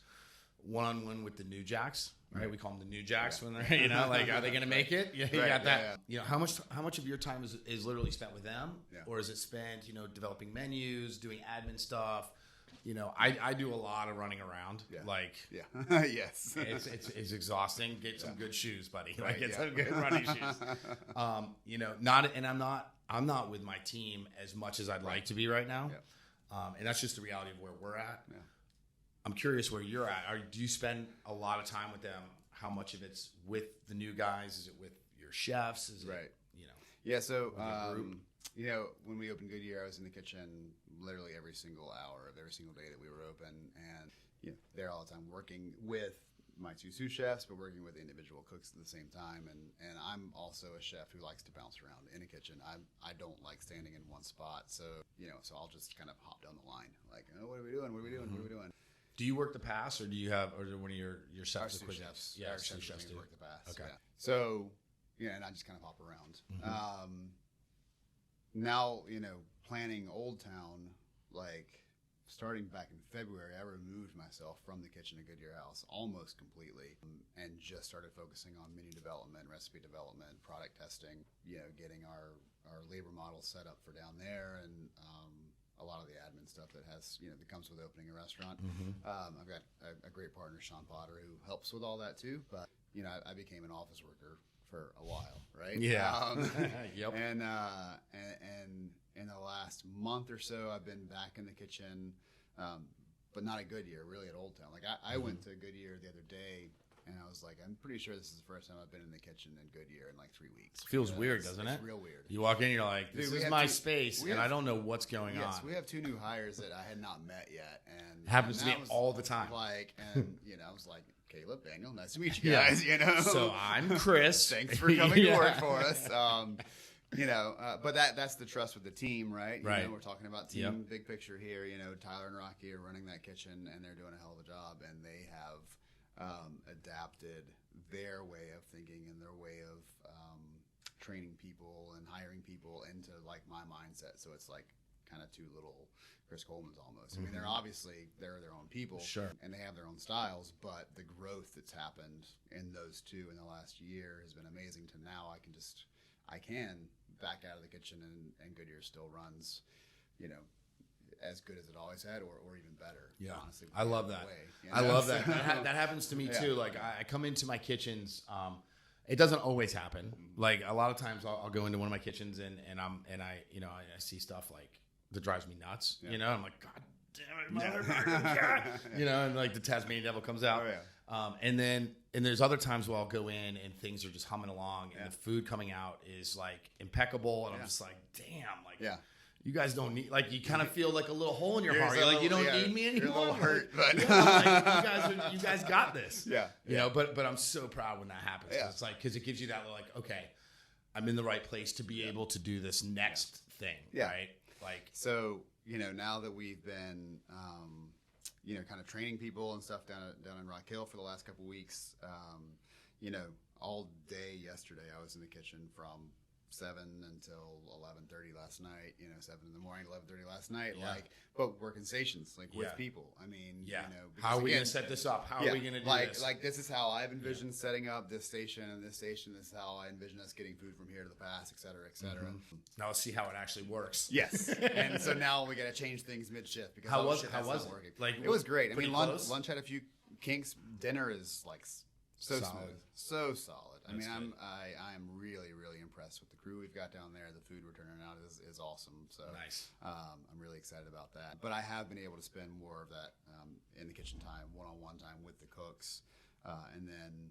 one-on-one with the new jacks? Right, we call them the new jacks when they're, you know, like, are they going to make it? You got that. You know, how much of your time is literally spent with them, or is it spent, you know, developing menus, doing admin stuff? You know, I do a lot of running around. Yes, it's exhausting. Get some good shoes, buddy. Like, get some good running shoes. You know, I'm not with my team as much as I'd like to be right now. And that's just the reality of where we're at. I'm curious where you're at. Do you spend a lot of time with them? How much of it's with the new guys? Is it with your chefs? Is it, you know? Yeah. So, you know, when we opened Goodyear, I was in the kitchen literally every single hour of every single day that we were open, and you know, there all the time working with my 2 sous chefs, but working with individual cooks at the same time. And I'm also a chef who likes to bounce around in a kitchen. I don't like standing in one spot, so you know, so I'll just kind of hop down the line, like, oh, what are we doing? What are we doing? What are we doing? Do you work the pass, or do you have, or one of your chefs? Our sous chefs. Yeah, our sous chefs work the pass. Okay. Yeah. So, yeah, and I just kind of hop around. Now, you know, planning Old Town, like starting back in February, I removed myself from the kitchen at Goodyear House almost completely, and just started focusing on menu development, recipe development, product testing, you know, getting our labor model set up for down there, and a lot of the admin stuff that comes with opening a restaurant. I've got a great partner, Sean Potter, who helps with all that too, but you know, I became an office worker for a while, right? Yeah. Yep. And in the last month or so, I've been back in the kitchen, but not at Goodyear, really at Old Town. Like, I went to Goodyear the other day, and I was like, I'm pretty sure this is the first time I've been in the kitchen in Goodyear in like 3 weeks. Feels weird, doesn't it? It's real weird. You walk in, you're like, this is my space, and I don't know what's going on. Yes, we have 2 new hires that I had not met yet, and happens to me all the time. Like, and you know, I was like, Caleb, Daniel, nice to meet you guys. You know, so I'm Chris. Thanks for coming to work for us. You know, but that's the trust with the team, right? You know, we're talking about team, big picture here. You know, Tyler and Rocky are running that kitchen, and they're doing a hell of a job, and they have adapted their way of thinking and their way of training people and hiring people into like my mindset. So it's like kind of 2 little Chris Coleman's almost. I mean, they're their own people, and they have their own styles, but the growth that's happened in those 2 in the last year has been amazing. To now I can back out of the kitchen, and Goodyear still runs, you know, as good as it always had, or even better. Yeah, honestly, I love that. You know? I love that. That happens to me too. Like, I come into my kitchens. It doesn't always happen. Like, a lot of times I'll go into one of my kitchens and I you know, I see stuff like that drives me nuts. You know, I'm like, God damn it, motherfucker! You know, and like the Tasmanian devil comes out. And there's other times where I'll go in and things are just humming along, and the food coming out is like impeccable, and I'm just like, damn, like, you guys don't need, like, you kind of feel like a little hole in your heart. You're like, you don't need me anymore. You're a little hurt, but like, you guys got this. You know, but I'm so proud when that happens. It's like, because it gives you that, like, okay, I'm in the right place to be able to do this next thing, right? Like, so, you know, now that we've been, you know, kind of training people and stuff down in Rock Hill for the last couple of weeks, you know, all day yesterday I was in the kitchen from 7 until 11:30 last night. 7 in the morning, 11:30 last night. Yeah. But working stations, with Yeah. people. I mean, Yeah. because, How are we again, going to set this up? How are we going to do this? This is how I've envisioned setting up this station and this station. This is how I envision us getting food from here to the pass, et cetera, et cetera. Mm-hmm. Now let's see how it actually works. Yes. And so now we got to change things mid-shift because How all was shit how that's was not it? working. Like, It was great. I pretty mean, close? lunch had a few kinks. Dinner is so Solid. smooth, so solid. That's good. I'm really impressed with the crew we've got down there. The food we're turning out is awesome. So Nice. I'm really excited about that. But I have been able to spend more of that in the kitchen time, one-on-one time with the cooks. And then,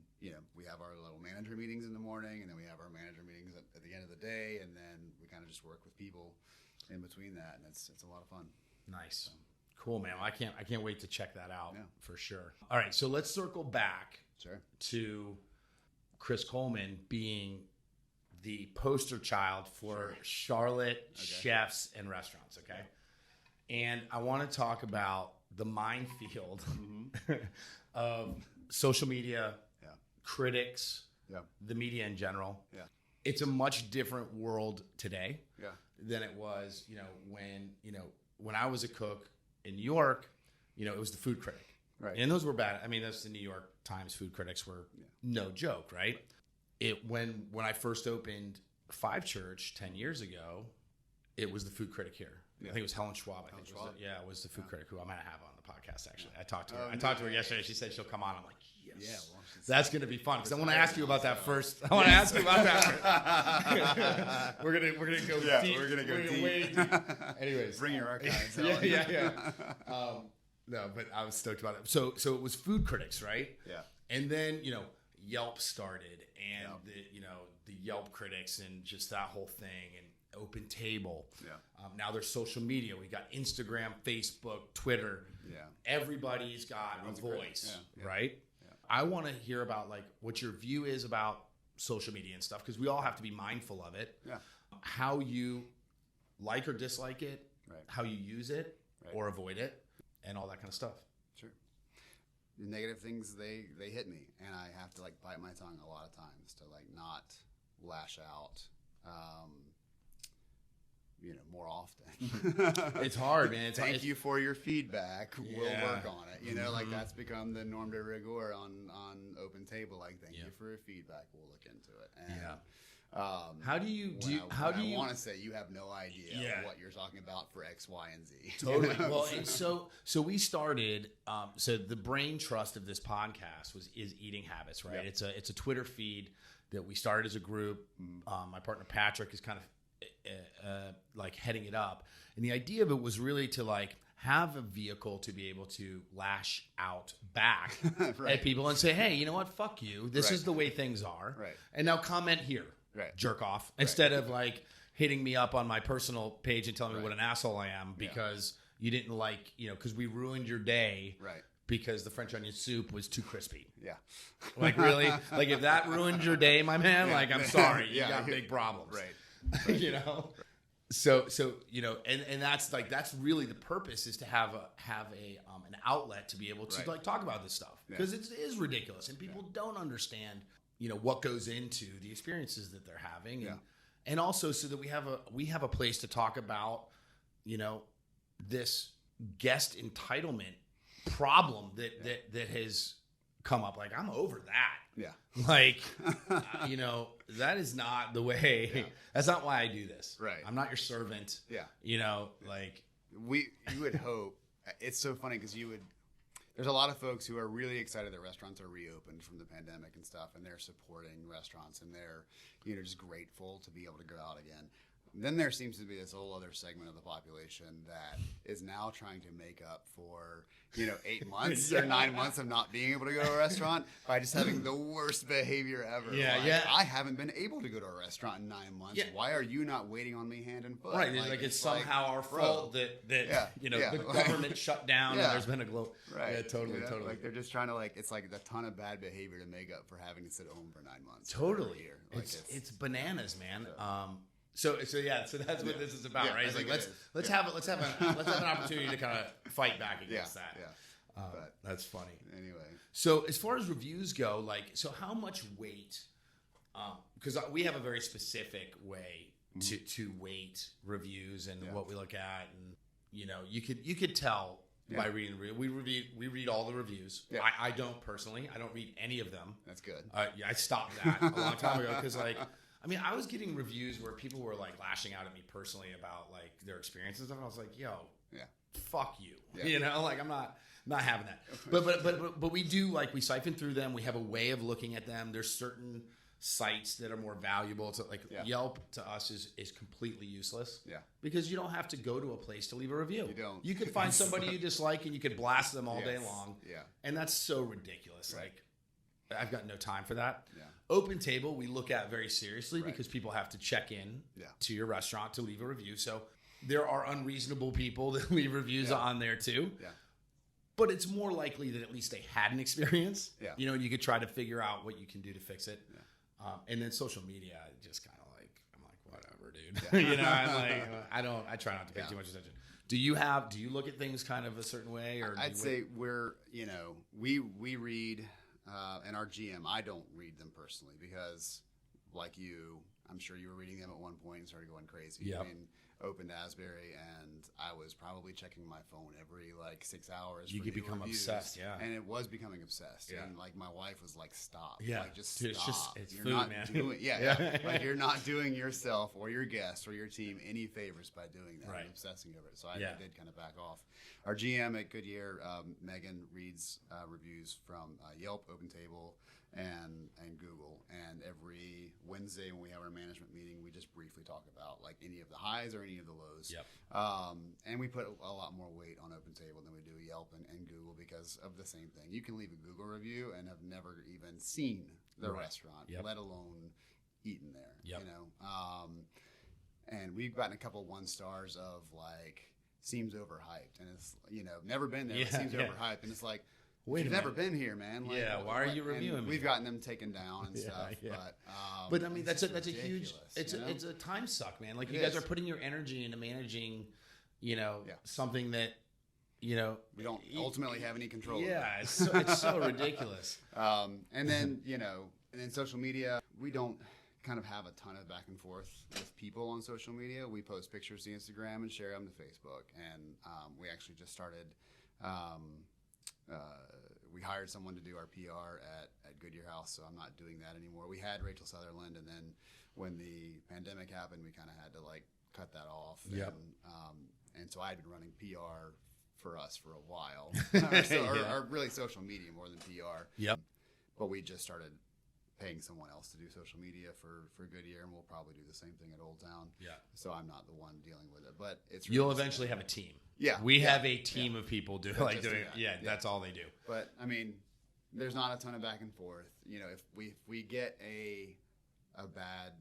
we have our little manager meetings in the morning, and then we have our manager meetings at the end of the day, and then we kind of just work with people in between that, and it's a lot of fun. Nice. Cool, man. Well, I can't wait to check that out for sure. All right, so let's circle back to Chris Coleman being the poster child for Charlotte chefs and restaurants, okay? And I want to talk about the minefield of social media, critics, the media in general. Yeah. It's a much different world today than it was, when I was a cook in New York, it was the food critic. Right. And those were bad. I mean, those the New York Times food critics were no joke, right? When I first opened Five Church 10 years ago, it was the food critic here. I think it was Helen Schwab. It was the food critic who I might have on the podcast, actually. I talked to her. I talked to her yesterday. She said she'll come on. I'm like, yes. Yeah, well, that's going to be fun because I want to ask you about that first. I want to ask you about that. We're gonna go deep. We're gonna go deep. Way deep. Anyways, bring your archives. yeah. No, but I was stoked about it. So it was food critics, right? Yeah. And then Yelp started, and the Yelp critics, and just that whole thing, and Open Table. Yeah. Now there's social media. We got Instagram, Facebook, Twitter. Yeah. Everybody's got a voice, right? Yeah. I want to hear about what your view is about social media and stuff, because we all have to be mindful of it. Yeah. How you like or dislike it, how you use it or avoid it, and all that kind of stuff. Sure. The negative things, they hit me, and I have to bite my tongue a lot of times to not lash out. More often. It's hard, man. Thank you for your feedback. We'll work on it. That's become the norm de rigueur on Open Table. Thank you for your feedback. We'll look into it. And, how do you I want to say you have no idea what you're talking about for X, Y, and Z. Totally. Well, and so we started. So the brain trust of this podcast is eating habits, right? Yep. It's a Twitter feed that we started as a group. My partner Patrick is kind of heading it up, and the idea of it was really to have a vehicle to be able to lash out back at people and say, hey, you know what, fuck you, this is the way things are, and now comment here, jerk off, instead of hitting me up on my personal page and telling me what an asshole I am because you didn't because we ruined your day because the French onion soup was too crispy. Yeah. Really? If that ruined your day, my man, I'm sorry, you got big problems. Right. So and that's really the purpose, is to have an outlet to be able to talk about this stuff, because it is ridiculous and people don't understand what goes into the experiences that they're having, and also so that we have a place to talk about this guest entitlement problem that has come up. I'm over that. Yeah. That is not the way. Yeah. That's not why I do this. Right. I'm not your servant. Yeah. You would hope. It's so funny because there's a lot of folks who are really excited that restaurants are reopened from the pandemic and stuff, and they're supporting restaurants, and they're, just grateful to be able to go out again. Then there seems to be this whole other segment of the population that is now trying to make up for, 8 months or 9 months of not being able to go to a restaurant by just having the worst behavior ever. Yeah, I haven't been able to go to a restaurant in 9 months. Yeah. Why are you not waiting on me hand and foot? Right. It's somehow our fault that the government shut down and there's been a glow. Right. Yeah, totally. They're just trying to it's a ton of bad behavior to make up for having to sit home for 9 months. Totally. It's bananas, man. So that's what this is about, right? It's let's have an opportunity to kind of fight back against that. Yeah. That's funny. Anyway, so as far as reviews go, so how much weight because we have a very specific way to weight reviews and what we look at, and you could tell by reading the review. We read all the reviews. Yeah. I don't personally. I don't read any of them. That's good. Yeah, I stopped that a long time ago because I was getting reviews where people were like lashing out at me personally about like their experiences, and I was like, yo, fuck you. Yeah. I'm not having that. But we do, we siphon through them. We have a way of looking at them. There's certain sites that are more valuable. To Yelp to us is completely useless. Yeah. Because you don't have to go to a place to leave a review. You don't. You could find somebody you dislike and you could blast them all day long. Yeah. And that's so ridiculous. Right. I've got no time for that. Yeah. Open Table we look at very seriously because people have to check in to your restaurant to leave a review. So there are unreasonable people that leave reviews on there too. Yeah. But it's more likely that at least they had an experience. Yeah. You could try to figure out what you can do to fix it. Yeah. And then social media, just kind of I'm like, whatever, dude. Yeah. I try not to pay too much attention. Do you look at things kind of a certain way, or I'd say we're, we read, and our GM, I don't read them personally because, like you, I'm sure you were reading them at one point and started going crazy. Yep. Opened Asbury, and I was probably checking my phone every 6 hours. You could become obsessed, and it was becoming obsessed. Yeah. And my wife was like, "Stop, just dude, stop. It's You're food, not man. doing, you're not doing yourself or your guests or your team any favors by doing that and obsessing over it." So I did kind of back off. Our GM at Goodyear, Megan, reads reviews from Yelp, Open Table, and Google, and every Wednesday when we have our management meeting, we just briefly talk about any of the highs or any of the lows. Yep. And we put a lot more weight on Open Table than we do Yelp and Google because of the same thing. You can leave a Google review and have never even seen the restaurant, let alone eaten there. Yep. And we've gotten a couple 1 stars of seems overhyped, and it's never been there. It seems overhyped, and it's like. Wait, you've never been here, man. Why are you reviewing me? We've gotten them taken down and stuff. Yeah. But I mean, that's a huge. It's a time suck, man. You guys are putting your energy into managing, something that, we don't ultimately have any control. Yeah, it's so ridiculous. And then social media, we don't kind of have a ton of back and forth with people on social media. We post pictures to Instagram and share them to Facebook, and we actually just started. We hired someone to do our PR at Goodyear House, so I'm not doing that anymore. We had Rachel Sutherland, and then when the pandemic happened, we kind of had to cut that off. Yep. And so I had been running PR for us for a while, or really social media more than PR. Yep. But we just started paying someone else to do social media for Goodyear, and we'll probably do the same thing at Old Town. Yeah. So I'm not the one dealing with it, but it's really you'll eventually have a team. Yeah, we have a team of people doing it. Yeah, that's all they do. But I mean, there's not a ton of back and forth. If we get a bad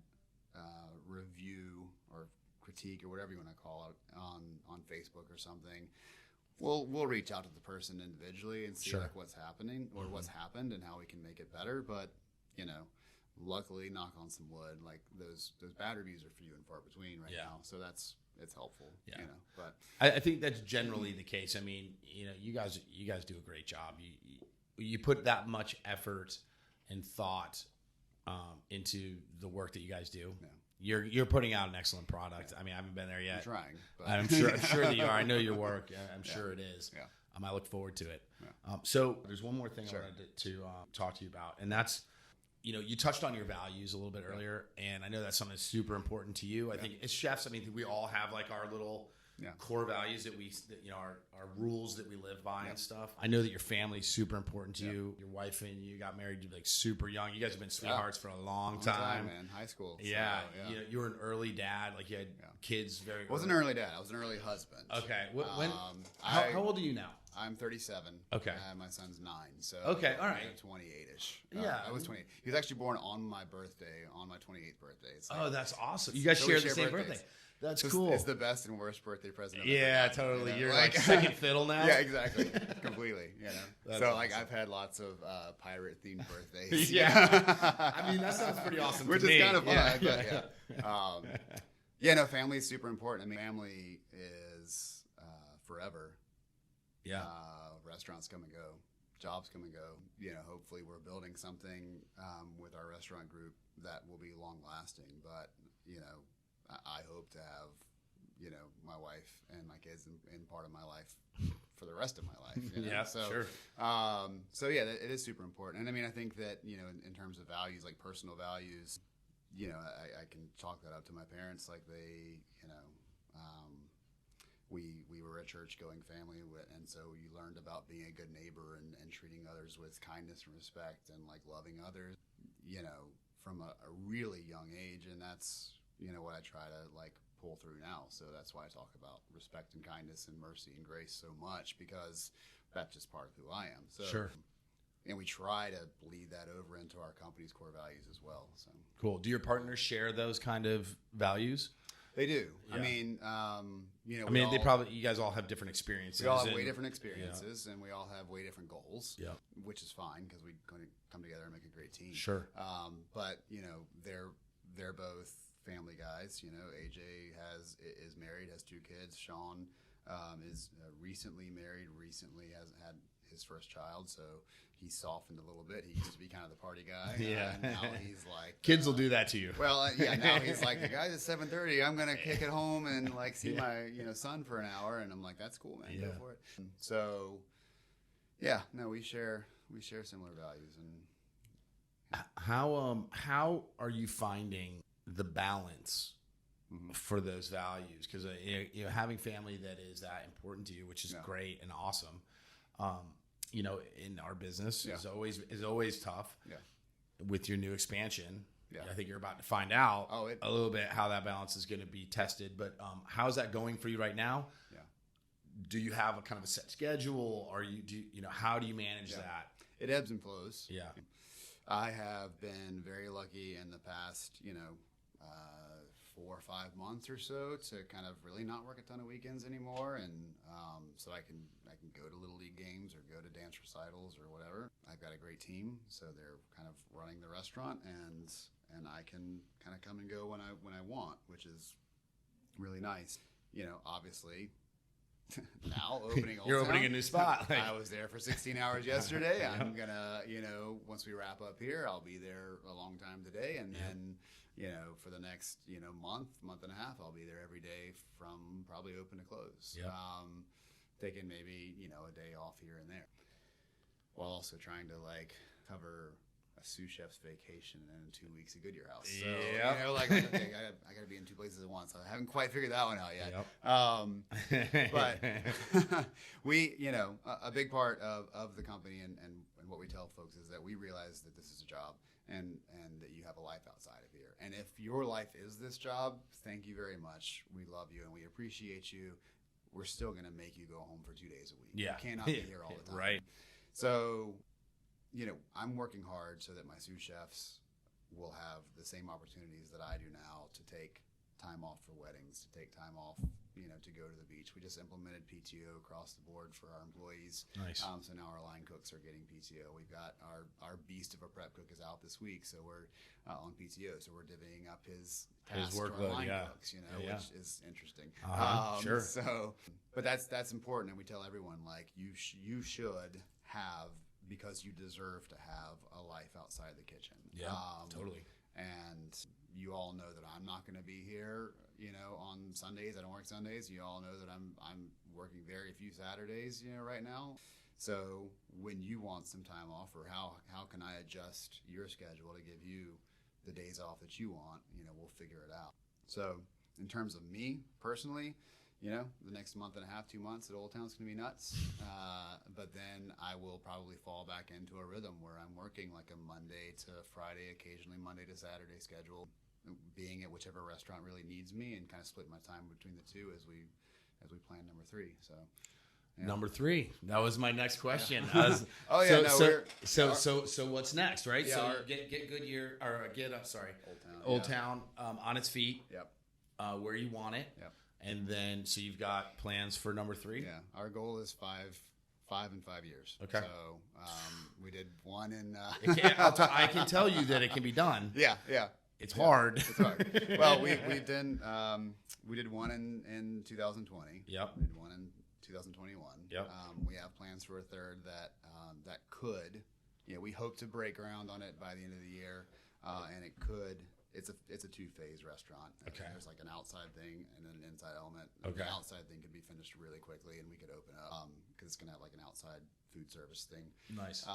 review or critique or whatever you want to call it on Facebook or something, we'll reach out to the person individually and see what's happening or what's happened and how we can make it better. But luckily, knock on some wood, those bad reviews are few and far between now. So it's helpful. Yeah. But I think that's generally the case. I mean, you guys do a great job. You put that much effort and thought into the work that you guys do. Yeah. You're putting out an excellent product. I mean, I haven't been there yet. I'm trying. But. I'm sure that you are. I know your work. I'm sure it is. Yeah. I look forward to it. Yeah. So there's one more thing I wanted to talk to you about, and that's, you touched on your values a little bit earlier, and I know that's something that's super important to you. I think as chefs, we all have our little core values that our rules that we live by and stuff. I know that your family's super important to you. Your wife and you got married super young. You guys have been sweethearts for a long time, man. High school. Yeah. So, you were an early dad. You had kids very. I wasn't an early dad. I was an early husband. Okay. How old are you now? I'm 37. Okay. My son's 9. So okay, all right. 28-ish. Yeah. I was 28. He was actually born on my birthday, on my 28th birthday. So that's awesome. You guys share the same birthday. That's cool. It's the best and worst birthday present. Yeah, totally. You're second fiddle now. Yeah, exactly. Completely. So awesome. I've had lots of pirate themed birthdays. That sounds pretty awesome. Which to is me. kind of fun. But family is super important. Family is forever. Yeah. Restaurants come and go. jobs come and go. Hopefully we're building something with our restaurant group that will be long lasting. But I hope to have my wife and my kids in part of my life for the rest of my life. Yeah, so, sure. So yeah, it is super important. And I mean, I think that in terms of values, like personal values, I can chalk that up to my parents. Like they, we were a church going family, and so you learned about being a good neighbor and treating others with kindness and respect and like loving others, from a really young age. And that's, what I try to like pull through now. So that's why I talk about respect and kindness and mercy and grace so much, because that's just part of who I am. So, sure. And we try to bleed that over into our company's core values as well. So cool. Do your partners share those kind of values? They do. Yeah. I mean, they probably, you guys all have different experiences. We all have way different experiences, and we all have way different goals. Yeah. Which is fine because we come together and make a great team. Sure. But they're both family guys. AJ is married, has 2 kids. Sean is recently married. Recently has had his first child, so he's softened a little bit. He used to be kind of the party guy. Yeah. And now he's like kids will do that to you. Well, yeah. Now he's like, the guys at 7:30. I'm gonna kick it home and like see my son for an hour, and I'm like, that's cool, man. Yeah. Go for it. So, yeah. No, we share similar values. And how are you finding the balance for those values? Because having family that is that important to you, which is great and awesome. In our business is always tough. Yeah. With your new expansion, Yeah. I think you're about to find out a little bit how that balance is going to be tested. But how's that going for you right now? Yeah. Do you have a kind of a set schedule? How do you manage that? It ebbs and flows. Yeah. I have been very lucky in the past, 4 or 5 months or so to kind of really not work a ton of weekends anymore, and so I can go to Little League games or go to dance recitals or whatever. I've got a great team, so they're kind of running the restaurant, and I can kind of come and go when I want, which is really nice. Obviously. Now opening Old You're Town. opening a new spot. I was there for 16 hours yesterday. I'm gonna, once we wrap up here, I'll be there a long time today, and then, for the next, month and a half, I'll be there every day from probably open to close. Yeah. Taking maybe a day off here and there, while also trying to like cover a sous chef's vacation and 2 weeks at Goodyear House. So, okay, I got to be in 2 places at once. I haven't quite figured that one out yet. Yep. But we, a big part of the company and what we tell folks is that we realize that this is a job and that you have a life outside of here. And if your life is this job, thank you very much. We love you and we appreciate you. We're still going to make you go home for 2 days a week. Yeah. You cannot be here all the time. Right. So, I'm working hard so that my sous chefs will have the same opportunities that I do now to take time off for weddings, to take time off, to go to the beach. We just implemented PTO across the board for our employees. Nice. So now our line cooks are getting PTO. We've got our beast of a prep cook is out this week, so we're on PTO. So we're divvying up his tasks to our line cooks, which is interesting. Sure. So, but that's important, and we tell everyone like you should have, because you deserve to have a life outside the kitchen. Yeah, totally. And you all know that I'm not going to be here, on Sundays. I don't work Sundays. You all know that I'm working very few Saturdays, right now. So when you want some time off, or how can I adjust your schedule to give you the days off that you want, we'll figure it out. So in terms of me personally, the next month and a half, 2 months at Old Town's going to be nuts. But then I will probably fall back into a rhythm where I'm working like a Monday to Friday, occasionally Monday to Saturday schedule, being at whichever restaurant really needs me, and kind of split my time between the two as we plan number 3. So. Yeah. Number 3. That was my next question. So what's next, right? Yeah, so get Goodyear, or get Old Town on its feet. Yep. Where you want it. Yep. And then, so you've got plans for number 3? Yeah, our goal is 5 and 5 years. Okay. So we did one in. I can tell you that it can be done. Yeah. It's hard. It's hard. Well, we did one in 2020. Yep. We did one in 2021. Yep. We have plans for a third that could, we hope to break ground on it by the end of the year, and it could. It's a 2-phase restaurant. Okay. There's like an outside thing and then an inside element. Okay. The outside thing could be finished really quickly, and we could open up because it's gonna have like an outside food service thing. Nice.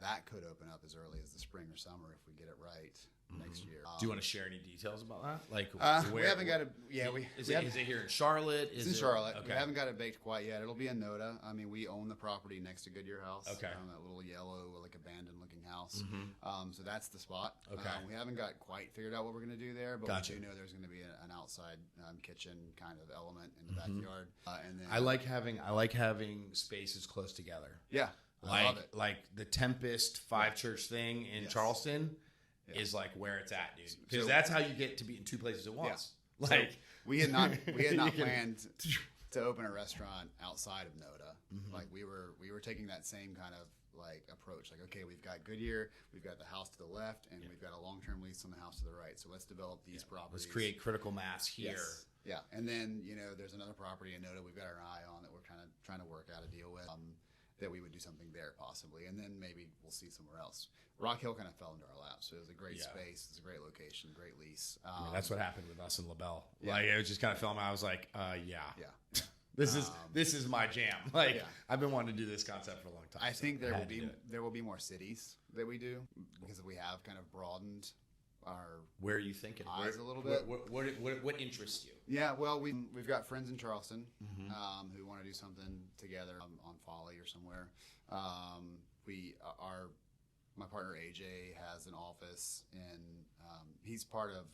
That could open up as early as the spring or summer if we get it right next year. Do you want to share any details about that? Like, we haven't got it. Yeah, is it here in Charlotte? It's in Charlotte. Okay. We haven't got it baked quite yet. It'll be in Noda. I mean, we own the property next to Goodyear House. Okay. That little yellow, like abandoned looking house. Mm-hmm. So that's the spot. Okay. We haven't got quite figured out what we're going to do there, but Gotcha. we do know there's going to be an outside kitchen kind of element in the backyard. And then I like having spaces close together. Yeah. I love it. Like the Tempest Church thing in Charleston is like where it's at, dude. Because that's how you get to be in two places at once. Yeah. Like so we had not planned to open a restaurant outside of Noda. Like we were taking that same kind of like approach. Like, okay, we've got Goodyear, we've got the house to the left, and we've got a long-term lease on the house to the right. So let's develop these properties. Let's create critical mass here. Yes. Yeah, and then there's another property in Noda we've got our eye on that we're kind of trying to work out a deal with. That we would do something there possibly, and then maybe we'll see somewhere else. Rock Hill kind of fell into our lap, so it was a great space, it's a great location, great lease. That's what happened with us in LaBelle. Yeah. Like it was just kind of filming. I was like, yeah. This is my jam. Like I've been wanting to do this concept for a long time. I think there will be more cities that we do because we have kind of broadened our where are you thinking eyes a little bit. What interests you? Yeah, well, we've got friends in Charleston who want to do something together on Folly or somewhere. My partner AJ has an office in. He's part of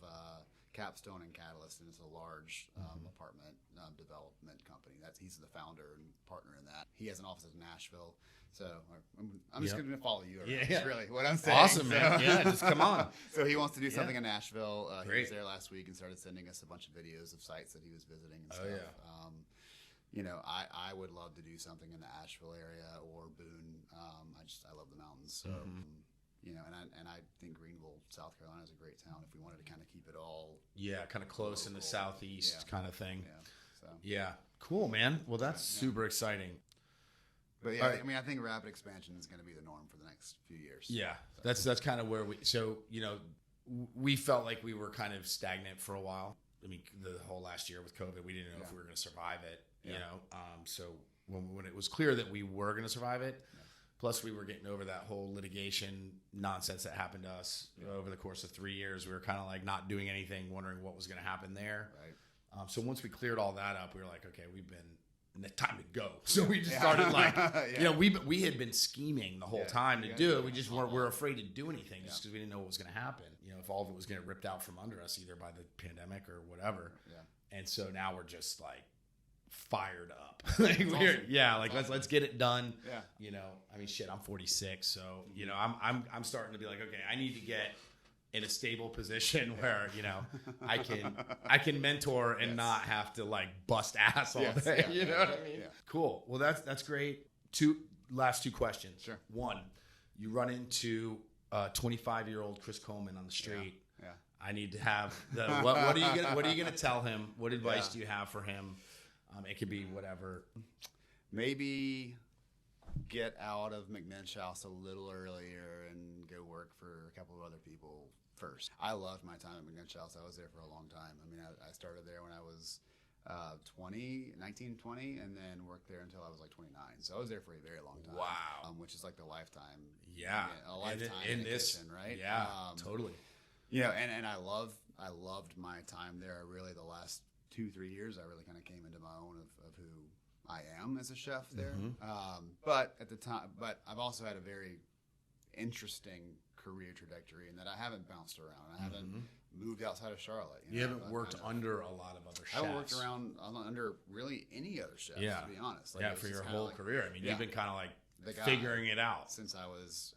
Capstone and Catalyst, and it's a large apartment development company. He's the founder and partner in that. He has an office in Nashville. So I'm just going to follow you around. That's really what I'm saying. Awesome, man. Yeah, just come on. So he wants to do something in Nashville. He was there last week and started sending us a bunch of videos of sites that he was visiting and stuff. I would love to do something in the Asheville area or Boone. I love the mountains. So, and I think Greenville, South Carolina is a great town if we wanted to kind of keep it all. Yeah, kind of close in the southeast kind of thing. Yeah. Cool, man. Well, that's super exciting. But yeah, I mean, I think rapid expansion is going to be the norm for the next few years. Yeah, that's kind of where we felt like we were kind of stagnant for a while. I mean, the whole last year with COVID, we didn't know if we were going to survive it. So when it was clear that we were going to survive it, plus we were getting over that whole litigation nonsense that happened to us over the course of 3 years, we were kind of like not doing anything, wondering what was going to happen there. Right. So once we cleared all that up, we were like, okay, time to go. So we just started we had been scheming the whole time to do it. We just we're afraid to do anything just because we didn't know what was going to happen. If all of it was going to get ripped out from under us, either by the pandemic or whatever. Yeah. And so now we're just like fired up. Let's get it done. Yeah. I mean, shit, I'm 46, so I'm starting to be like, okay, I need to get in a stable position where I can mentor and not have to like bust ass all day. You know what I mean? Yeah. Cool. Well, that's great. Last two questions. Sure. One, you run into 25-year-old Chris Coleman on the street. Yeah. I need to have what are you gonna tell him? What advice do you have for him? It could be whatever. Maybe get out of McNinch House a little earlier and go work for a couple of other people first. I loved my time at McNinch House. I was there for a long time. I mean, I started there when I was 20, and then worked there until I was like 29. So I was there for a very long time. Wow. Which is like the lifetime. Yeah. A lifetime in this kitchen, right? Yeah, totally. And I loved my time there. Really, the last 2-3 years, I really kind of came into my own of who I am as a chef there. But at the time, I've also had a very interesting career trajectory in that I haven't bounced around. I haven't moved outside of Charlotte. You haven't worked under a lot of other chefs. I haven't worked around under really any other chefs, to be honest. For your whole career. I mean, you've been kind of like figuring it out since I was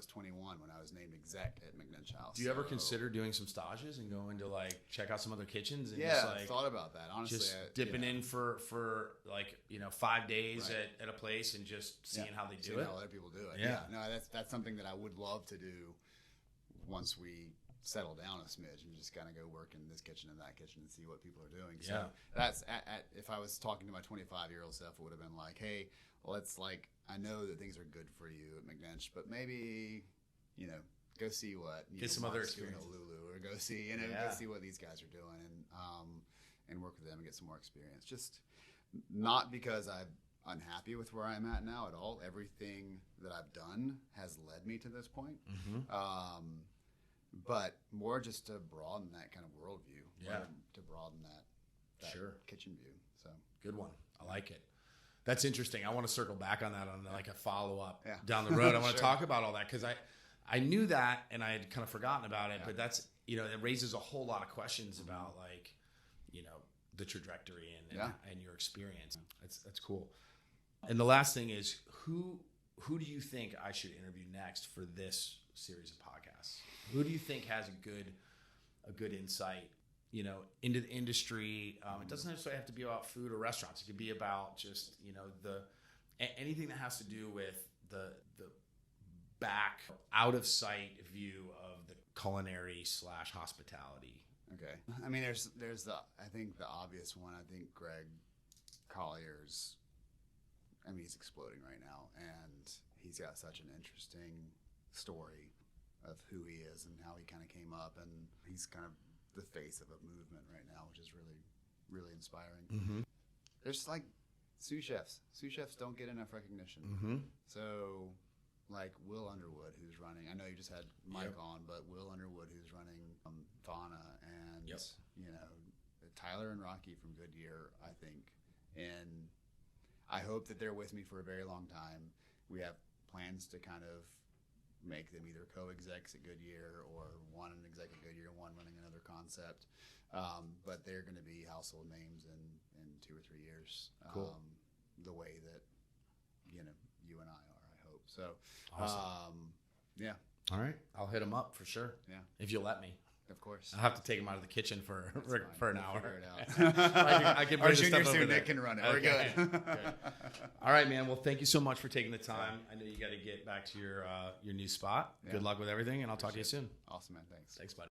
21 when I was named exec at McNinch House. Do you ever consider doing some stages and going to like check out some other kitchens? And I thought about that. Honestly, just dipping in for like 5 days at a place and just seeing how they do it. How other people do it. No, that's something that I would love to do once we settle down a smidge and just kind of go work in this kitchen and that kitchen and see what people are doing. So Yeah. that's if I was talking to my 25-year-old self, it would have been like, hey, let's I know that things are good for you at McNinch, but maybe, go see what Get some other Mark's doing at experiences. Lulu, or go see, go Yeah. see what these guys are doing, and work with them and get some more experience. Just not because I'm unhappy with where I'm at now at all. Everything that I've done has led me to this point. But more just to broaden that kind of worldview. Yeah. To broaden that Sure. kitchen view. So Good one. I like it. That's interesting. I want to circle back on that on like a follow-up Yeah. down the road. I want to Sure. talk about all that because I knew that and I had kind of forgotten about it, Yeah. but that's, it raises a whole lot of questions about the trajectory and your experience. That's cool. And the last thing is who do you think I should interview next for this series of podcasts? Who do you think has a good insight, into the industry? It doesn't necessarily have to be about food or restaurants. It could be about just, anything that has to do with the back out of sight view of the culinary / hospitality. okay. I mean, there's I think the obvious one. I think Greg Collier's. He's exploding right now, and he's got such an interesting story of who he is and how he kind of came up, and he's kind of the face of a movement right now, which is really, really inspiring. Mm-hmm. There's sous chefs. Sous chefs don't get enough recognition. Mm-hmm. So, Will Underwood, who's running. I know you just had Mike on, but Will Underwood, who's running Fauna, and Tyler and Rocky from Goodyear, I think, and I hope that they're with me for a very long time. We have plans to kind of make them either co-execs at Goodyear or one an exec at Goodyear and one running another concept. But they're going to be household names in 2 or 3 years. Cool. The way that, you and I are, I hope. So, Awesome. yeah, All right. I'll hit them up for sure. Yeah. If you'll let me. of course. I'll have to take them out of the kitchen for an We'll hour. figure it out. I can Our bring the junior stuff over student there. can run it. Okay. We're good. All right, man. Well, thank you so much for taking the time. I know you got to get back to your new spot. Yeah. Good luck with everything, and I'll talk to you soon. Awesome, man. Thanks. Thanks, buddy.